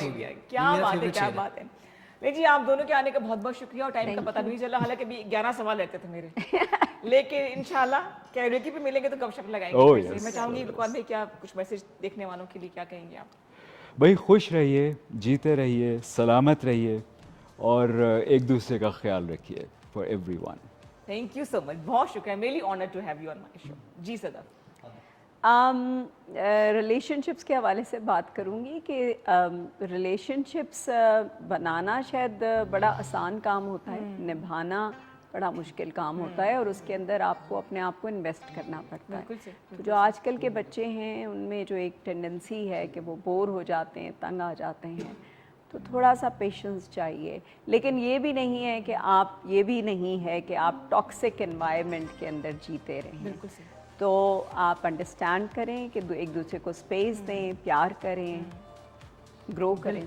क्या मेरा बात है, favorite क्या शेर है। बात है। नहीं जी, आप दोनों के आने का बहुत बहुत शुक्रिया, और टाइम का पता भी नहीं चला। हालांकि अभी 11 सवाल रहते थे मेरे, लेकिन इंशाल्लाह कैरेकी पे मिलेंगे तो गपशप लगाएंगे Oh, फिर से। yes, मैं चाहूंगी लुकमान भाई क्या कुछ मैसेज देखने वालों के लिए क्या कहेंगे आप? भाई खुश रहिए, जीते रहिए, सलामत रहिए और एक दूसरे का ख्याल रखिए for everyone. Thank you so much, बहुत शुक्रिया, really honour to have you on my show. जी सदा। रिलेशनशिप्स के हवाले से बात करूँगी कि रिलेशनशिप्स बनाना शायद बड़ा आसान काम होता है, निभाना बड़ा मुश्किल काम होता है, और उसके अंदर आपको अपने आप को इन्वेस्ट करना पड़ता है। तो जो आजकल के बच्चे हैं उनमें जो एक टेंडेंसी है कि वो बोर हो जाते हैं, तंग आ जाते हैं, तो थोड़ा सा पेशेंस चाहिए। लेकिन ये भी नहीं है कि आप टॉक्सिक एनवायरनमेंट के अंदर जीते रहें। बिल्कुल सही। तो आप अंडरस्टैंड करें कि एक दूसरे को स्पेस दें, प्यार करें, ग्रो करें।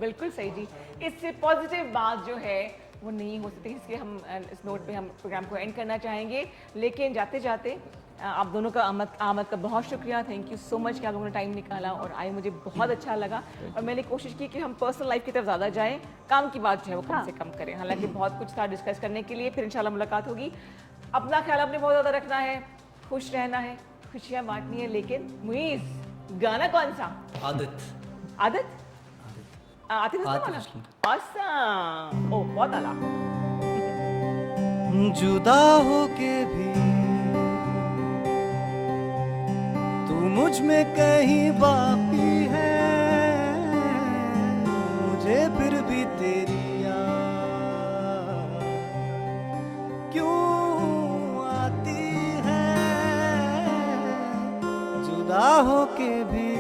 बिल्कुल सही जी। इससे पॉजिटिव बात जो है वो नहीं हो सकती, इसलिए हम इस नोट पे हम प्रोग्राम को एंड करना चाहेंगे। लेकिन जाते जाते आप दोनों का आमद का बहुत शुक्रिया, थैंक यू सो मच कि आप लोगों ने टाइम निकाला और आए, मुझे बहुत अच्छा लगा। और मैंने कोशिश की कि हम पर्सनल लाइफ की तरफ ज़्यादा जाएं, काम की बात जो है वो कम से कम करें। हालांकि बहुत कुछ था डिस्कस करने के लिए, फिर इंशाल्लाह मुलाकात होगी। अपना ख्याल आपने बहुत ज़्यादा रखना है, खुश रहना है, खुशियाँ बांटनी है। लेकिन मुईज़ गाना कौन सा? आदत आतिफ असलम वाला? awesome! ओह बहुत आला। जुदा होके भी तू मुझ में कहीं बाकी है, मुझे फिर भी तेरी याद क्यों आती है, होके भी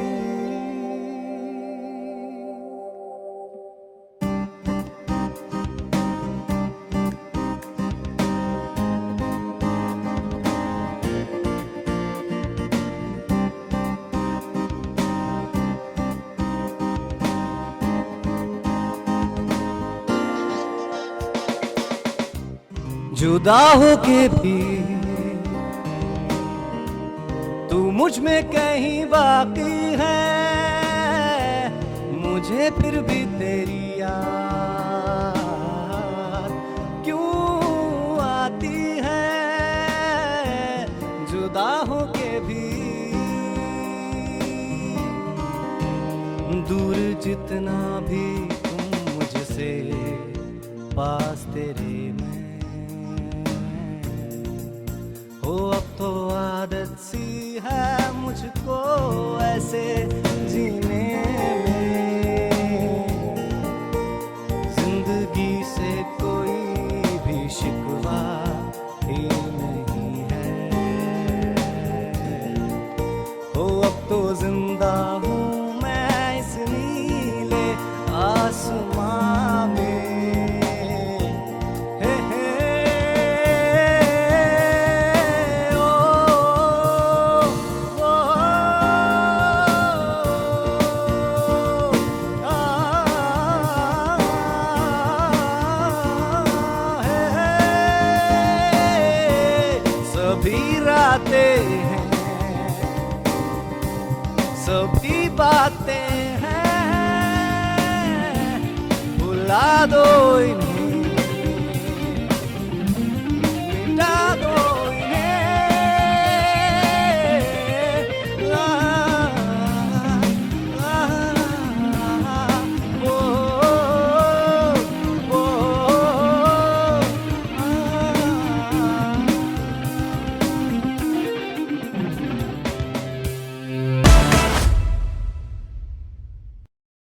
जुदा होके भी तू मुझ में कहीं बाकी है, मुझे फिर भी तेरी याद क्यों आती है। जुदा होके भी दूर जितना भी तुम मुझसे, पास तेरे में हो। अब तो आदत सी है मुझको ऐसे जीने में, जिंदगी से कोई भी शिकवा ही नहीं है। हो अब तो जिंदा हूँ मैं इस नीले आसमां में। सभी बातें हैं, भुला दो इन्हें।